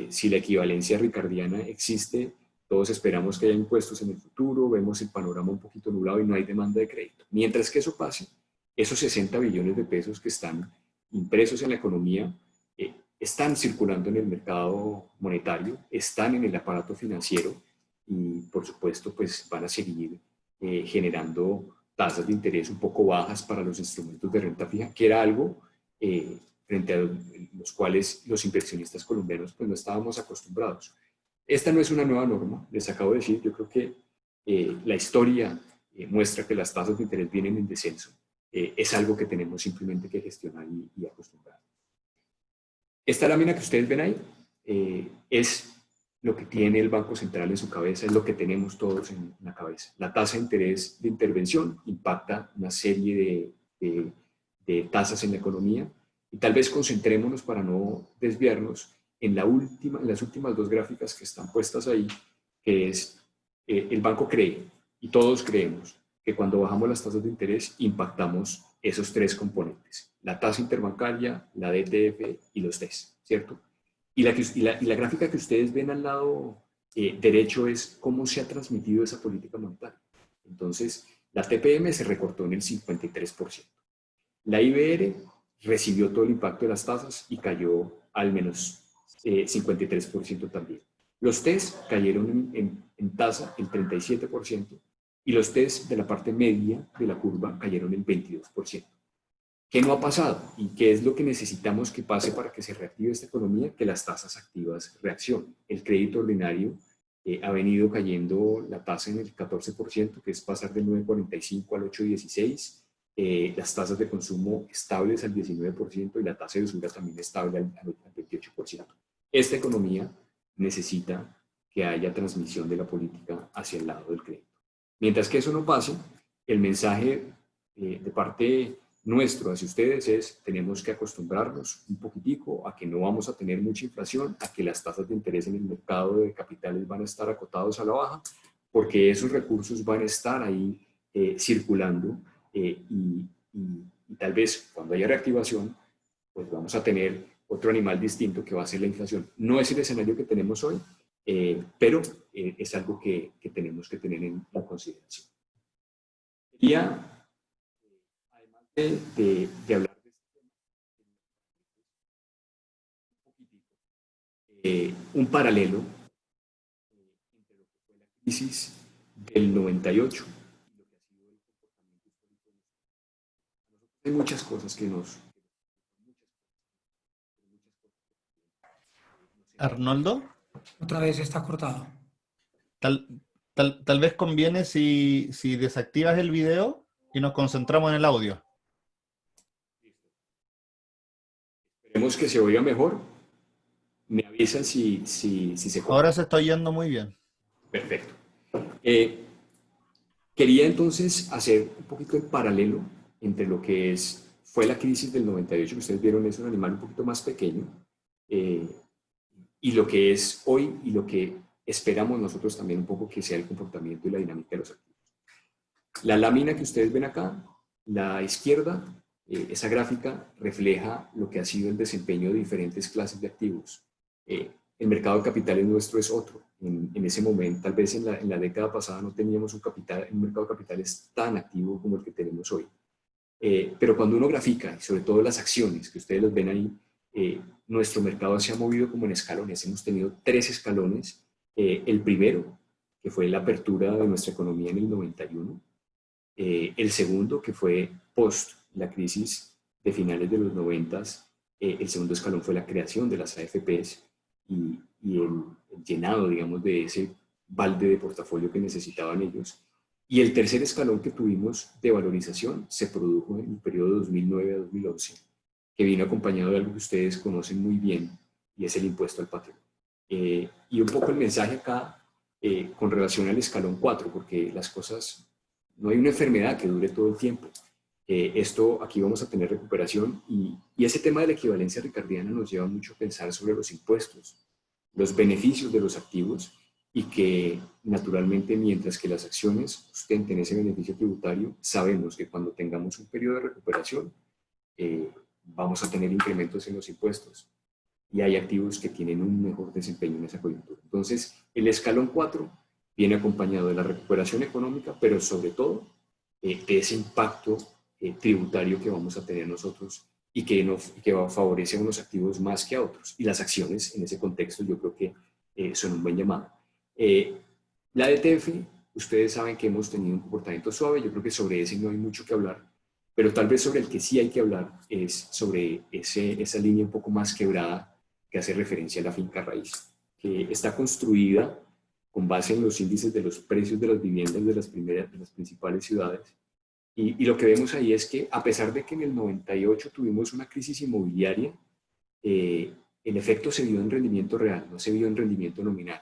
si la equivalencia ricardiana existe, todos esperamos que haya impuestos en el futuro, vemos el panorama un poquito nublado y no hay demanda de crédito. Mientras que eso pase, esos 60 billones de pesos que están impresos en la economía están circulando en el mercado monetario, están en el aparato financiero y por supuesto pues van a seguir generando tasas de interés un poco bajas para los instrumentos de renta fija, que era algo frente a los cuales los inversionistas colombianos pues no estábamos acostumbrados. Esta no es una nueva norma, les acabo de decir, yo creo que la historia muestra que las tasas de interés vienen en descenso. Es algo que tenemos simplemente que gestionar y acostumbrar. Esta lámina que ustedes ven ahí es lo que tiene el Banco Central en su cabeza, es lo que tenemos todos en la cabeza. La tasa de interés de intervención impacta una serie de tasas en la economía y tal vez concentrémonos para no desviarnos en las últimas dos gráficas que están puestas ahí, que es el banco cree y todos creemos que cuando bajamos las tasas de interés impactamos esos tres componentes, la tasa interbancaria, la DTF y los TES, ¿cierto? Y la gráfica que ustedes ven al lado derecho es cómo se ha transmitido esa política monetaria. Entonces, la TPM se recortó en el 53%. La IBR recibió todo el impacto de las tasas y cayó al menos 53% también. Los TES cayeron en tasa el 37% y los TES de la parte media de la curva cayeron el 22%. ¿Qué no ha pasado? ¿Y qué es lo que necesitamos que pase para que se reactive esta economía? Que las tasas activas reaccionen. El crédito ordinario ha venido cayendo la tasa en el 14%, que es pasar del 9,45 al 8,16. Las tasas de consumo estables al 19% y la tasa de usura también estable al 28%. Esta economía necesita que haya transmisión de la política hacia el lado del crédito. Mientras que eso no pase, el mensaje de parte nuestro hacia ustedes es: tenemos que acostumbrarnos un poquitico a que no vamos a tener mucha inflación, a que las tasas de interés en el mercado de capitales van a estar acotados a la baja, porque esos recursos van a estar ahí circulando y tal vez cuando haya reactivación, pues vamos a tener otro animal distinto que va a ser la inflación. No es el escenario que tenemos hoy, pero es algo que tenemos que tener en consideración. Quería, además de hablar de este tema, un paralelo entre lo que fue la crisis del 98 y lo que ha sido el comportamiento histórico. Hay muchas cosas que nos... Arnoldo, Otra vez está cortado. tal vez conviene si desactivas el video y nos concentramos en el audio. Esperemos que se oiga mejor. Me avisan si se corta. Ahora se está oyendo muy bien. Perfecto. Quería entonces hacer un poquito el paralelo entre lo que fue la crisis del 98, que ustedes vieron es un animal un poquito más pequeño, y lo que es hoy y lo que esperamos nosotros también un poco que sea el comportamiento y la dinámica de los activos. La lámina que ustedes ven acá, la izquierda, esa gráfica refleja lo que ha sido el desempeño de diferentes clases de activos. El mercado de capitales nuestro es otro. En ese momento, tal vez en la década pasada no teníamos un mercado de capitales tan activo como el que tenemos hoy. Pero cuando uno grafica, y sobre todo las acciones, que ustedes las ven ahí, nuestro mercado se ha movido como en escalones. Hemos tenido 3 escalones. El primero, que fue la apertura de nuestra economía en el 91. El segundo, que fue post la crisis de finales de los 90. El segundo escalón fue la creación de las AFPs y el llenado, digamos, de ese balde de portafolio que necesitaban ellos. Y el tercer escalón que tuvimos de valorización se produjo en el periodo 2009 a 2011, que vino acompañado de algo que ustedes conocen muy bien, y es el impuesto al patrimonio. Y un poco el mensaje acá con relación al escalón 4, porque las cosas, no hay una enfermedad que dure todo el tiempo. Aquí vamos a tener recuperación y ese tema de la equivalencia ricardiana nos lleva mucho a pensar sobre los impuestos, los beneficios de los activos, y que naturalmente mientras que las acciones ostenten ese beneficio tributario, sabemos que cuando tengamos un periodo de recuperación vamos a tener incrementos en los impuestos y hay activos que tienen un mejor desempeño en esa coyuntura. Entonces, el escalón 4 viene acompañado de la recuperación económica, pero sobre todo de ese impacto tributario que vamos a tener nosotros y que favorece a unos activos más que a otros. Y las acciones, en ese contexto, yo creo que son un buen llamado. La ETF, ustedes saben que hemos tenido un comportamiento suave, yo creo que sobre ese no hay mucho que hablar, pero tal vez sobre el que sí hay que hablar es sobre esa línea un poco más quebrada que hace referencia a la finca raíz, que está construida con base en los índices de los precios de las viviendas de las principales ciudades. Y lo que vemos ahí es que a pesar de que en el 98 tuvimos una crisis inmobiliaria, el efecto se vio en rendimiento real, no se vio en rendimiento nominal.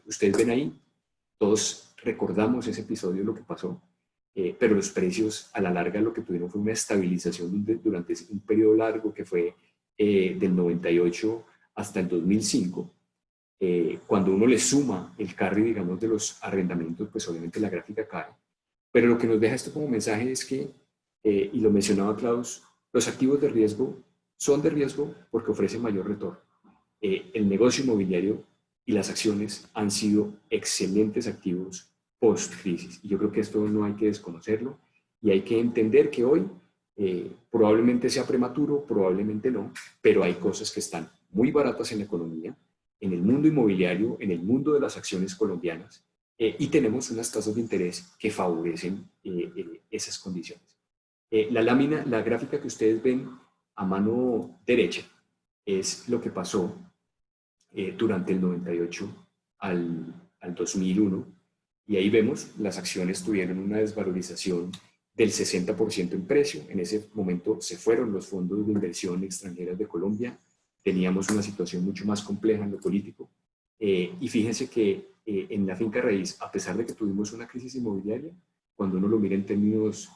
Ustedes ven ahí, todos recordamos ese episodio, lo que pasó, pero los precios a la larga lo que tuvieron fue una estabilización durante un periodo largo que fue del 98 hasta el 2005. Cuando uno le suma el carry, digamos, de los arrendamientos, pues obviamente la gráfica cae. Pero lo que nos deja esto como mensaje es que, y lo mencionaba Klaus, los activos de riesgo son de riesgo porque ofrecen mayor retorno. El negocio inmobiliario y las acciones han sido excelentes activos post-crisis. Y yo creo que esto no hay que desconocerlo y hay que entender que hoy probablemente sea prematuro, probablemente no, pero hay cosas que están muy baratas en la economía, en el mundo inmobiliario, en el mundo de las acciones colombianas, y tenemos unas tasas de interés que favorecen esas condiciones. La gráfica que ustedes ven a mano derecha es lo que pasó durante el 98 al 2001, y ahí vemos las acciones tuvieron una desvalorización del 60% en precio. En ese momento se fueron los fondos de inversión extranjeras de Colombia, teníamos una situación mucho más compleja en lo político, y fíjense que en la finca raíz, a pesar de que tuvimos una crisis inmobiliaria, cuando uno lo mira en términos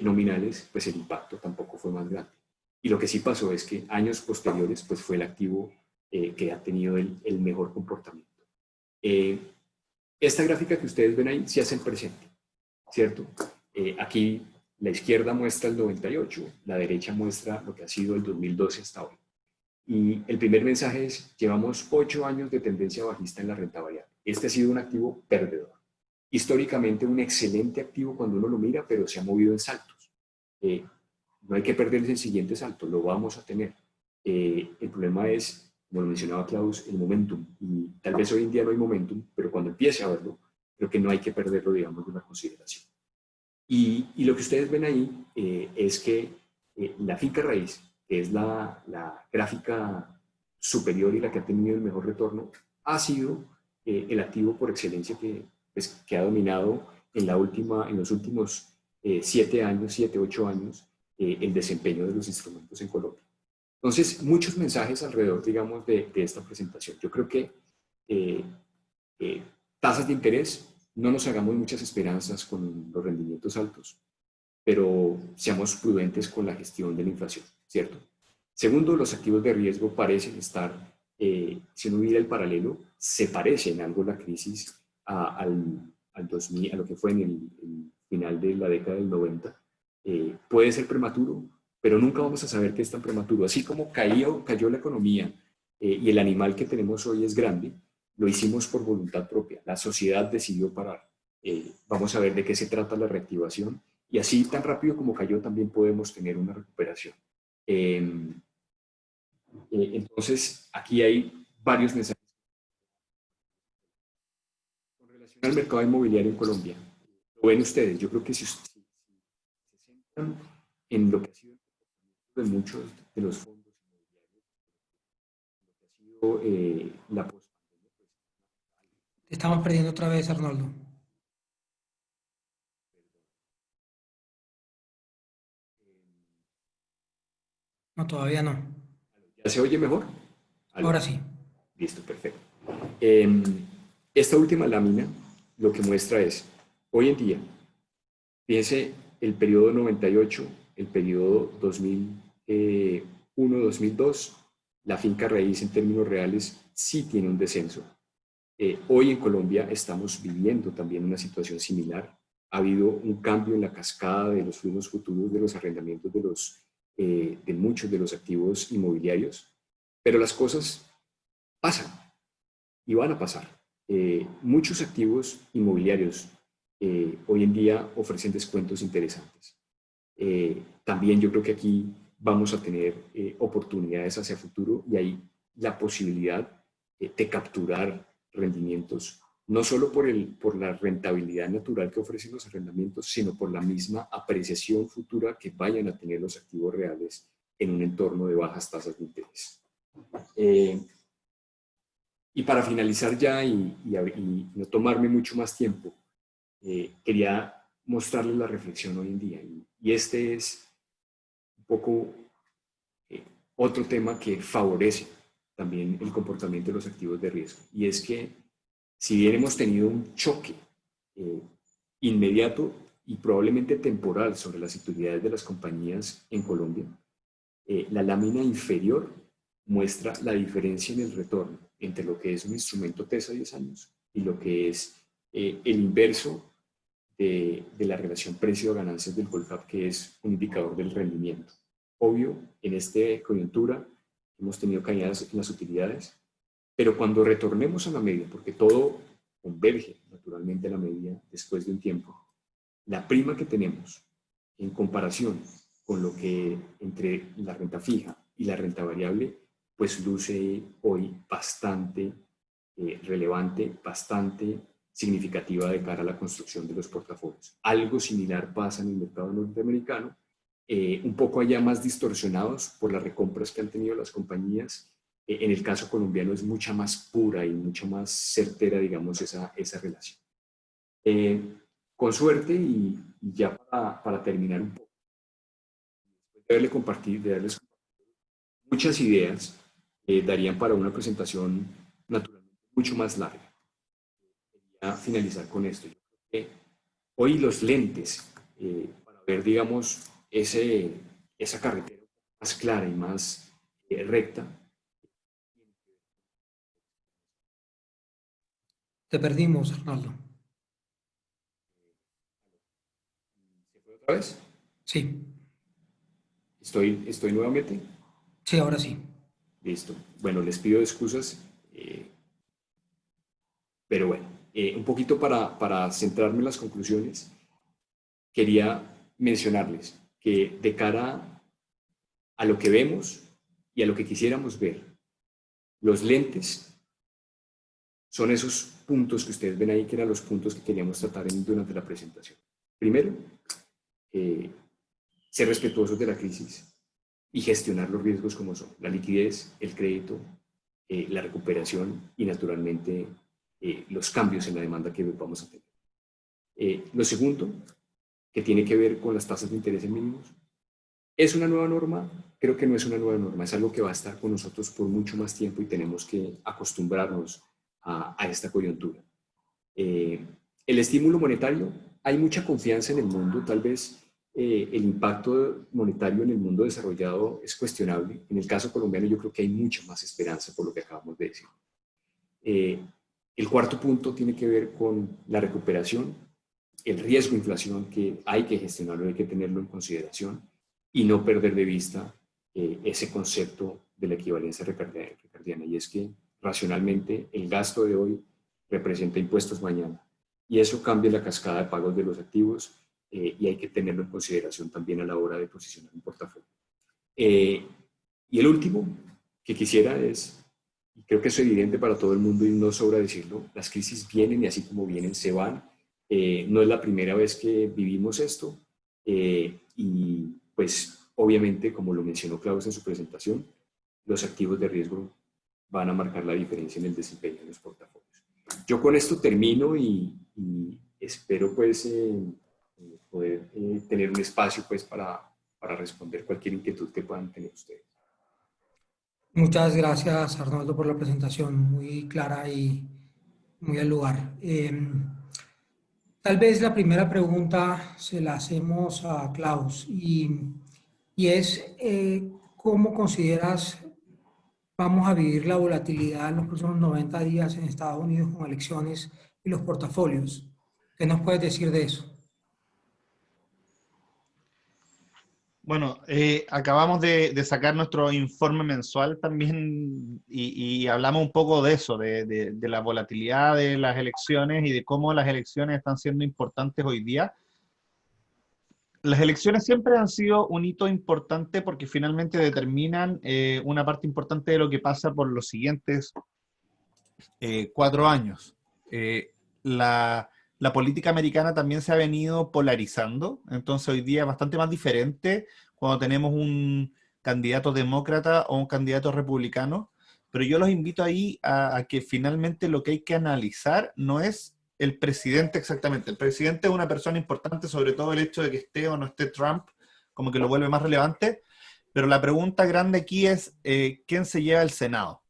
nominales, pues el impacto tampoco fue más grande. Y lo que sí pasó es que años posteriores, pues fue el activo que ha tenido el mejor comportamiento. Esta gráfica que ustedes ven ahí se hace en presente, ¿cierto? Aquí la izquierda muestra el 98, la derecha muestra lo que ha sido el 2012 hasta hoy. Y el primer mensaje es, llevamos 8 años de tendencia bajista en la renta variable. Este ha sido un activo perdedor. Históricamente un excelente activo cuando uno lo mira, pero se ha movido en saltos. No hay que perderse el siguiente salto, lo vamos a tener. El problema es, como lo mencionaba Klaus, el momentum. Y tal vez hoy en día no hay momentum, pero cuando empiece a verlo, creo que no hay que perderlo, digamos, de una consideración. Y lo que ustedes ven ahí es que la finca raíz, que es la gráfica superior y la que ha tenido el mejor retorno, ha sido el activo por excelencia que ha dominado en los últimos 7 años, 7, 8 años, el desempeño de los instrumentos en Colombia. Entonces, muchos mensajes alrededor, digamos, de esta presentación. Yo creo que tasas de interés, no nos hagamos muchas esperanzas con los rendimientos altos, pero seamos prudentes con la gestión de la inflación, ¿cierto? Segundo, los activos de riesgo parecen estar, si uno mira el paralelo, se parece en algo la crisis al 2000, a lo que fue en el final de la década del 90. Puede ser prematuro, pero nunca vamos a saber que es tan prematuro. Así como cayó la economía y el animal que tenemos hoy es grande, lo hicimos por voluntad propia. La sociedad decidió parar. Vamos a ver de qué se trata la reactivación Y así, tan rápido como cayó, también podemos tener una recuperación. Entonces, aquí hay varios mensajes. Con relación al mercado inmobiliario en Colombia, lo ven ustedes, yo creo que si se centran en lo que ha sido de muchos de los fondos inmobiliarios, lo que ha sido la pospandemia, pues, Te estamos perdiendo otra vez, Arnoldo. No, todavía no. ¿ya se oye mejor? ¿Aló? Ahora sí. Listo, perfecto. Esta última lámina lo que muestra es, hoy en día, fíjense el periodo 98, el periodo 2001-2002, la finca raíz en términos reales sí tiene un descenso. Hoy en Colombia estamos viviendo también una situación similar. Ha habido un cambio en la cascada de los flujos futuros de los arrendamientos de muchos de los activos inmobiliarios, pero las cosas pasan y van a pasar. Muchos activos inmobiliarios hoy en día ofrecen descuentos interesantes. También yo creo que aquí vamos a tener oportunidades hacia futuro y hay la posibilidad de capturar rendimientos, no solo por la rentabilidad natural que ofrecen los arrendamientos, sino por la misma apreciación futura que vayan a tener los activos reales en un entorno de bajas tasas de interés. Y para finalizar ya y no tomarme mucho más tiempo, quería mostrarles la reflexión hoy en día. Y este es un poco otro tema que favorece también el comportamiento de los activos de riesgo. Y es que si bien hemos tenido un choque inmediato y probablemente temporal sobre las utilidades de las compañías en Colombia, la lámina inferior muestra la diferencia en el retorno entre lo que es un instrumento TES a 10 años y lo que es el inverso de la relación precio-ganancias del Colcap, que es un indicador del rendimiento. Obvio, en esta coyuntura hemos tenido caídas en las utilidades, pero cuando retornemos a la media, porque todo converge naturalmente a la media después de un tiempo, la prima que tenemos en comparación con lo que entre la renta fija y la renta variable, pues luce hoy bastante relevante, bastante significativa de cara a la construcción de los portafolios. Algo similar pasa en el mercado norteamericano, un poco allá más distorsionados por las recompras que han tenido las compañías. En el caso colombiano es mucha más pura y mucha más certera, digamos, esa relación. Con suerte, y ya para terminar un poco, de darles muchas ideas, darían para una presentación naturalmente mucho más larga. Quería finalizar con esto. Yo creo que hoy los lentes, para ver, digamos, esa carretera más clara y más recta. Te perdimos, Arnoldo. ¿Se fue otra vez? Sí, ¿Estoy nuevamente? sí, ahora sí. Listo. Bueno, les pido excusas, pero bueno, un poquito para centrarme en las conclusiones, quería mencionarles que de cara a lo que vemos y a lo que quisiéramos ver, los lentes son esos puntos que ustedes ven ahí, que eran los puntos que queríamos tratar durante la presentación. Primero, ser respetuosos de la crisis y gestionar los riesgos como son la liquidez, el crédito, la recuperación y naturalmente los cambios en la demanda que vamos a tener. Lo segundo, que tiene que ver con las tasas de interés en mínimos. ¿Es una nueva norma? Creo que no es una nueva norma, es algo que va a estar con nosotros por mucho más tiempo y tenemos que acostumbrarnos a esta coyuntura. El estímulo monetario, hay mucha confianza en el mundo, tal vez el impacto monetario en el mundo desarrollado es cuestionable. En el caso colombiano yo creo que hay mucha más esperanza por lo que acabamos de decir. El cuarto punto tiene que ver con la recuperación, el riesgo de inflación, que hay que gestionarlo, hay que tenerlo en consideración y no perder de vista ese concepto de la equivalencia ricardiana, y es que racionalmente el gasto de hoy representa impuestos mañana, y eso cambia la cascada de pagos de los activos y hay que tenerlo en consideración también a la hora de posicionar un portafolio. Y el último que quisiera es, y creo que es evidente para todo el mundo y no sobra decirlo, las crisis vienen y así como vienen se van. No es la primera vez que vivimos esto y pues obviamente, como lo mencionó Klaus en su presentación, los activos de riesgo van a marcar la diferencia en el desempeño de los portafolios. Yo con esto termino y espero pues poder tener un espacio pues para responder cualquier inquietud que puedan tener ustedes. Muchas gracias, Arnoldo, por la presentación, muy clara y muy al lugar. Tal vez la primera pregunta se la hacemos a Klaus y es, ¿cómo consideras vamos a vivir la volatilidad en los próximos 90 días en Estados Unidos con elecciones y los portafolios? ¿Qué nos puedes decir de eso? Bueno, acabamos de sacar nuestro informe mensual también y hablamos un poco de eso, de la volatilidad de las elecciones y de cómo las elecciones están siendo importantes hoy día. Las elecciones siempre han sido un hito importante porque finalmente determinan una parte importante de lo que pasa por los siguientes 4 años. La política americana también se ha venido polarizando, entonces hoy día es bastante más diferente cuando tenemos un candidato demócrata o un candidato republicano, pero yo los invito ahí a que finalmente lo que hay que analizar no es el presidente exactamente. El presidente es una persona importante, sobre todo el hecho de que esté o no esté Trump, como que lo vuelve más relevante, pero la pregunta grande aquí es ¿quién se lleva el Senado?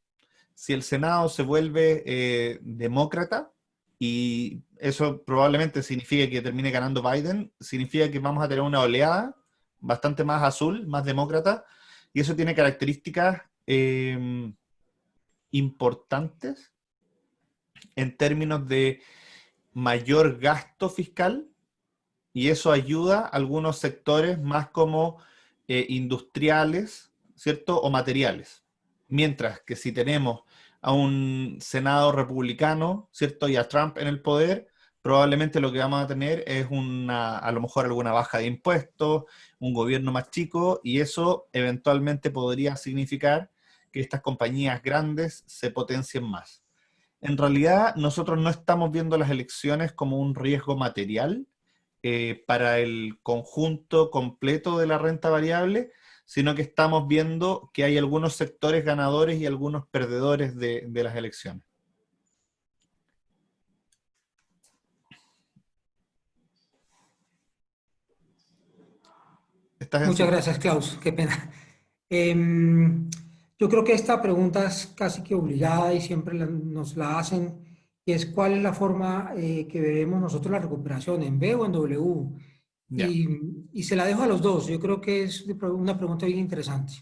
Si el Senado se vuelve demócrata, y eso probablemente significa que termine ganando Biden, significa que vamos a tener una oleada bastante más azul, más demócrata, y eso tiene características importantes en términos de mayor gasto fiscal, y eso ayuda a algunos sectores más como industriales, ¿cierto? O materiales. Mientras que si tenemos a un Senado republicano, ¿cierto? Y a Trump en el poder, probablemente lo que vamos a tener es a lo mejor alguna baja de impuestos, un gobierno más chico, y eso eventualmente podría significar que estas compañías grandes se potencien más. En realidad, nosotros no estamos viendo las elecciones como un riesgo material para el conjunto completo de la renta variable, sino que estamos viendo que hay algunos sectores ganadores y algunos perdedores de las elecciones. Muchas gracias, Klaus. Qué pena. Yo creo que esta pregunta es casi que obligada y siempre nos la hacen, y es ¿cuál es la forma que veremos nosotros la recuperación, en B o en W? Ya. Y se la dejo a los dos. Yo creo que es una pregunta bien interesante.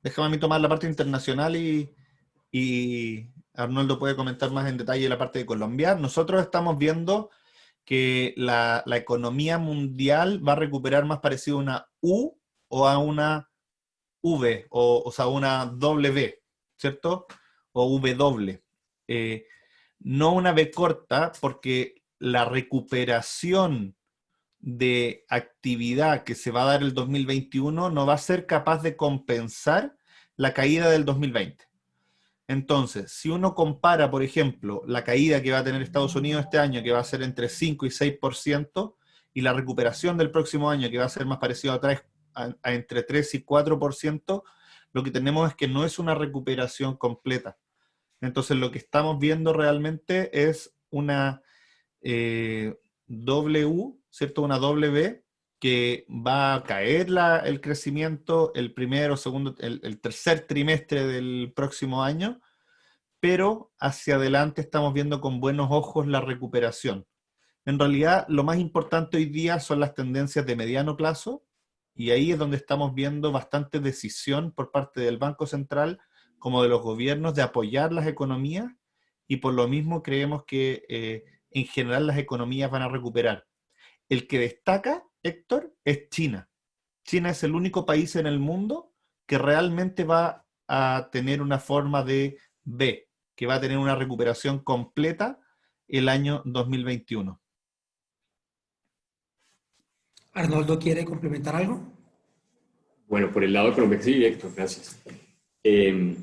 Déjame a mí tomar la parte internacional y Arnoldo puede comentar más en detalle la parte de Colombia. Nosotros estamos viendo que la economía mundial va a recuperar más parecido a una U o a una V, o sea, una W, ¿cierto? O W. No una B corta, porque la recuperación de actividad que se va a dar el 2021 no va a ser capaz de compensar la caída del 2020. Entonces, si uno compara, por ejemplo, la caída que va a tener Estados Unidos este año, que va a ser entre 5 y 6%, y la recuperación del próximo año, que va a ser más parecido a entre 3 y 4%, lo que tenemos es que no es una recuperación completa. Entonces, lo que estamos viendo realmente es una W, ¿cierto? Una W que va a caer el crecimiento el primero, segundo, el tercer trimestre del próximo año, pero hacia adelante estamos viendo con buenos ojos la recuperación. En realidad, lo más importante hoy día son las tendencias de mediano plazo, y ahí es donde estamos viendo bastante decisión por parte del Banco Central como de los gobiernos de apoyar las economías, y por lo mismo creemos que en general las economías van a recuperar. El que destaca, Héctor, es China. China es el único país en el mundo que realmente va a tener una forma de V, que va a tener una recuperación completa el año 2021. ¿Arnoldo quiere complementar algo? Bueno, por el lado de Colombia, sí, Héctor, gracias. Eh,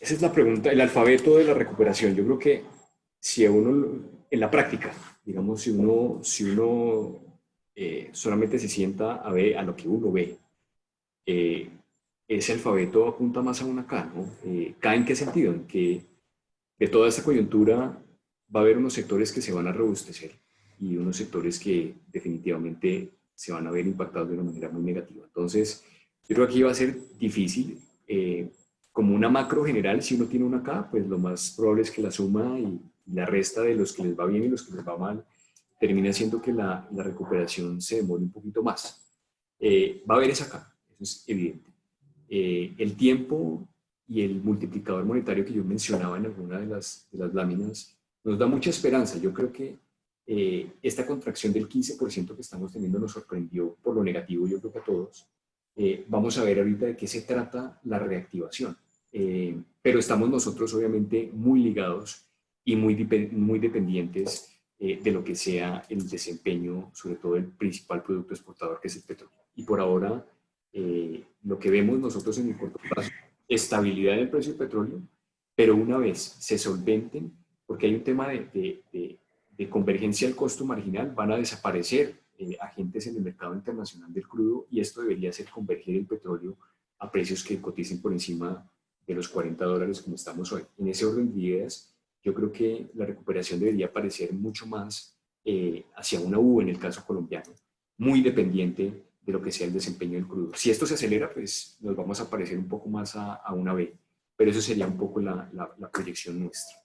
Esa es la pregunta, el alfabeto de la recuperación. Yo creo que si a uno, en la práctica, digamos, si uno solamente se sienta a ver a lo que uno ve, eh, ese alfabeto apunta más a una K, ¿no? ¿K en qué sentido? En que de toda esta coyuntura va a haber unos sectores que se van a robustecer y unos sectores que definitivamente se van a ver impactados de una manera muy negativa. Entonces, yo creo que aquí va a ser difícil. Como una macro general, si uno tiene una K, pues lo más probable es que la suma y la resta de los que les va bien y los que les va mal termina siendo que la recuperación se demore un poquito más. Va a haber esa K, eso es evidente. El tiempo y el multiplicador monetario que yo mencionaba en alguna de las láminas nos da mucha esperanza. Yo creo que esta contracción del 15% que estamos teniendo nos sorprendió por lo negativo, yo creo que a todos. Vamos a ver ahorita de qué se trata la reactivación. Pero estamos nosotros obviamente muy ligados y muy dependientes de lo que sea el desempeño, sobre todo el principal producto exportador que es el petróleo. Y por ahora, lo que vemos nosotros en el corto plazo, estabilidad en el precio del petróleo, pero una vez se solventen, porque hay un tema de convergencia al costo marginal, van a desaparecer agentes en el mercado internacional del crudo y esto debería hacer converger el petróleo a precios que coticen por encima de los $40 como estamos hoy. En ese orden de ideas, yo creo que la recuperación debería parecer mucho más hacia una U en el caso colombiano, muy dependiente de lo que sea el desempeño del crudo. Si esto se acelera, pues nos vamos a parecer un poco más a una B, pero eso sería un poco la proyección nuestra.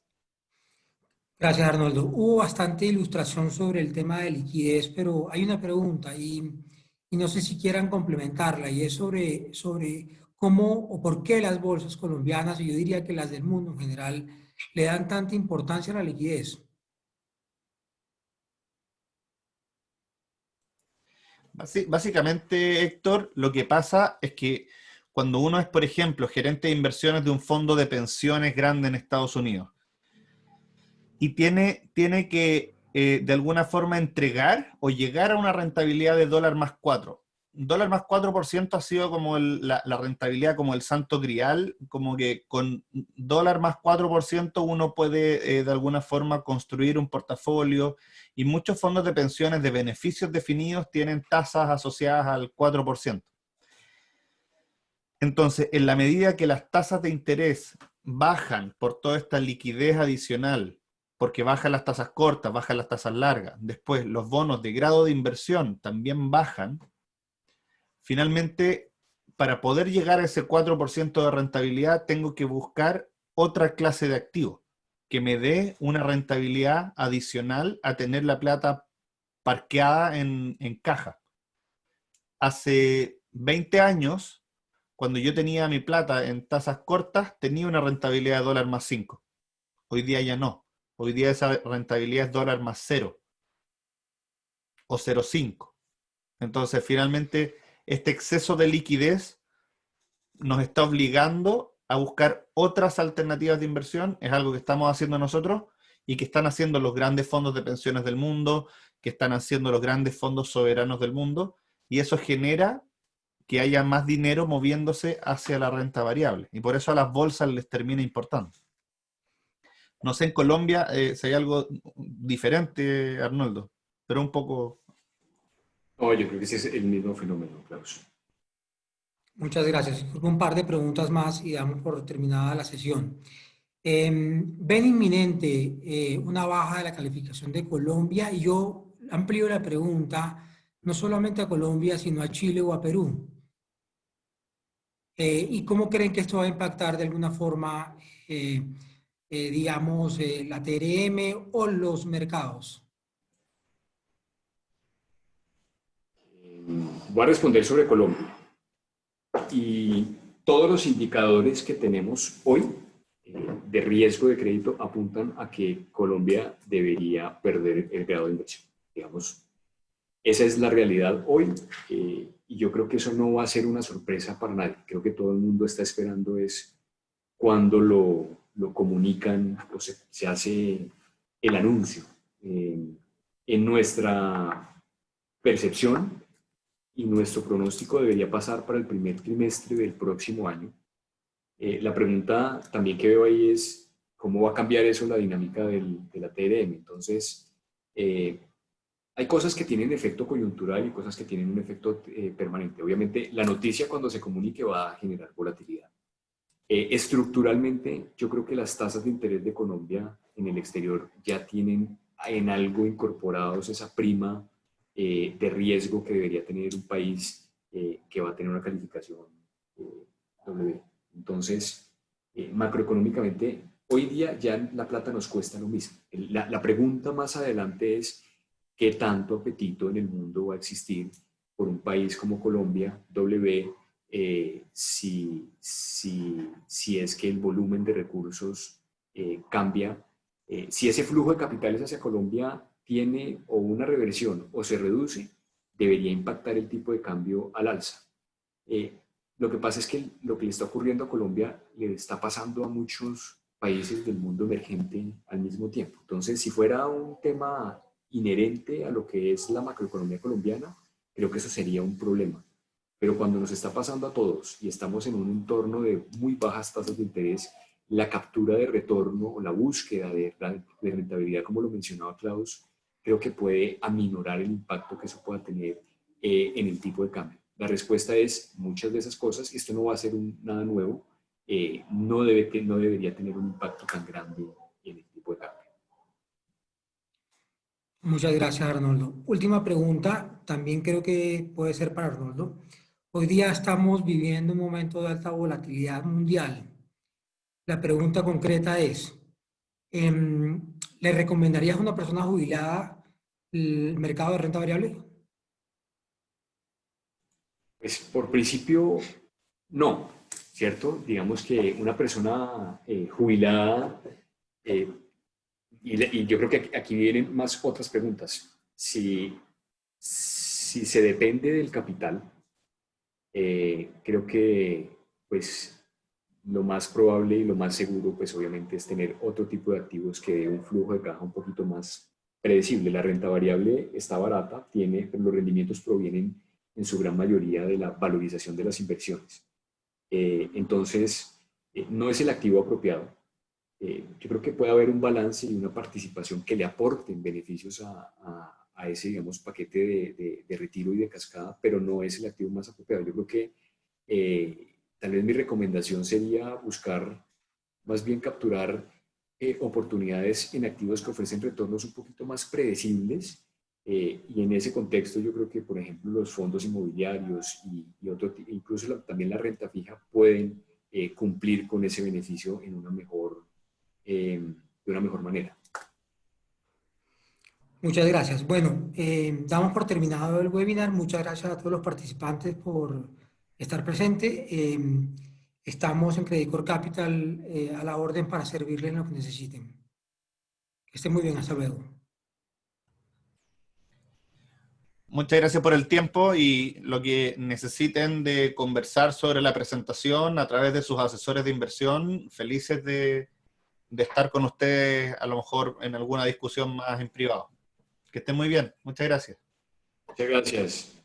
Gracias, Arnoldo. Hubo bastante ilustración sobre el tema de liquidez, pero hay una pregunta y no sé si quieran complementarla, y es sobre cómo o por qué las bolsas colombianas, y yo diría que las del mundo en general, le dan tanta importancia a la liquidez. Básicamente, Héctor, lo que pasa es que cuando uno es, por ejemplo, gerente de inversiones de un fondo de pensiones grande en Estados Unidos y tiene que de alguna forma entregar o llegar a una rentabilidad de dólar más 4. Dólar más 4% ha sido como la rentabilidad como el santo grial, como que con dólar más 4% uno puede de alguna forma construir un portafolio y muchos fondos de pensiones de beneficios definidos tienen tasas asociadas al 4%. Entonces, en la medida que las tasas de interés bajan por toda esta liquidez adicional, porque bajan las tasas cortas, bajan las tasas largas, después los bonos de grado de inversión también bajan, finalmente, para poder llegar a ese 4% de rentabilidad, tengo que buscar otra clase de activo que me dé una rentabilidad adicional a tener la plata parqueada en caja. Hace 20 años, cuando yo tenía mi plata en tasas cortas, tenía una rentabilidad de dólar más 5. Hoy día ya no. Hoy día esa rentabilidad es dólar más 0 o 0,5. Entonces, finalmente, este exceso de liquidez nos está obligando a buscar otras alternativas de inversión. Es algo que estamos haciendo nosotros y que están haciendo los grandes fondos de pensiones del mundo, que están haciendo los grandes fondos soberanos del mundo, y eso genera que haya más dinero moviéndose hacia la renta variable. Y por eso a las bolsas les termina importando. No sé en Colombia si hay algo diferente, Arnoldo, pero un poco... No, yo creo que ese es el mismo fenómeno, Klaus. Muchas gracias. Un par de preguntas más y damos por terminada la sesión. ¿Ven inminente una baja de la calificación de Colombia? Y yo amplío la pregunta no solamente a Colombia, sino a Chile o a Perú. ¿Y cómo creen que esto va a impactar de alguna forma, digamos, la TRM o los mercados? Voy a responder sobre Colombia. Y todos los indicadores que tenemos hoy de riesgo de crédito apuntan a que Colombia debería perder el grado de inversión. Digamos, esa es la realidad hoy y yo creo que eso no va a ser una sorpresa para nadie. Creo que todo el mundo está esperando es cuando lo comunican o se hace el anuncio. En nuestra percepción, y nuestro pronóstico debería pasar para el primer trimestre del próximo año. La pregunta también que veo ahí es cómo va a cambiar eso la dinámica de la TRM. Entonces, hay cosas que tienen efecto coyuntural y cosas que tienen un efecto permanente. Obviamente, la noticia cuando se comunique va a generar volatilidad. Estructuralmente, yo creo que las tasas de interés de Colombia en el exterior ya tienen en algo incorporados esa prima de riesgo que debería tener un país que va a tener una calificación W. Entonces, macroeconómicamente, hoy día ya la plata nos cuesta lo mismo. La pregunta más adelante es qué tanto apetito en el mundo va a existir por un país como Colombia, W, si es que el volumen de recursos cambia, si ese flujo de capitales hacia Colombia tiene o una reversión o se reduce, debería impactar el tipo de cambio al alza. Lo que pasa es que lo que le está ocurriendo a Colombia le está pasando a muchos países del mundo emergente al mismo tiempo. Entonces, si fuera un tema inherente a lo que es la macroeconomía colombiana, creo que eso sería un problema. Pero cuando nos está pasando a todos y estamos en un entorno de muy bajas tasas de interés, la captura de retorno o la búsqueda de rentabilidad, como lo mencionaba Klaus, creo que puede aminorar el impacto que eso pueda tener en el tipo de cambio. La respuesta es muchas de esas cosas. Esto no va a ser nada nuevo. No debería tener un impacto tan grande en el tipo de cambio. Muchas gracias, Arnoldo. Última pregunta, también creo que puede ser para Arnoldo. Hoy día estamos viviendo un momento de alta volatilidad mundial. La pregunta concreta es, ¿le recomendarías a una persona jubilada el mercado de renta variable? Pues por principio, no, ¿cierto? Digamos que una persona jubilada, y yo creo que aquí vienen más otras preguntas. Si se depende del capital, creo que pues lo más probable y lo más seguro pues obviamente es tener otro tipo de activos que dé un flujo de caja un poquito más predecible. La renta variable está barata, pero los rendimientos provienen en su gran mayoría de la valorización de las inversiones. Entonces, no es el activo apropiado. Yo creo que puede haber un balance y una participación que le aporten beneficios a ese, digamos, paquete de retiro y de cascada, pero no es el activo más apropiado. Yo creo que tal vez mi recomendación sería buscar, más bien capturar oportunidades en activos que ofrecen retornos un poquito más predecibles. Y en ese contexto yo creo que, por ejemplo, los fondos inmobiliarios incluso también la renta fija pueden cumplir con ese beneficio de una mejor manera. Muchas gracias. Bueno, damos por terminado el webinar. Muchas gracias a todos los participantes por estar presentes. Estamos en Credit Corp Capital a la orden para servirles en lo que necesiten. Que estén muy bien. Hasta luego. Muchas gracias por el tiempo y lo que necesiten de conversar sobre la presentación a través de sus asesores de inversión, felices de estar con ustedes a lo mejor en alguna discusión más en privado. Que estén muy bien. Muchas gracias. Muchas gracias.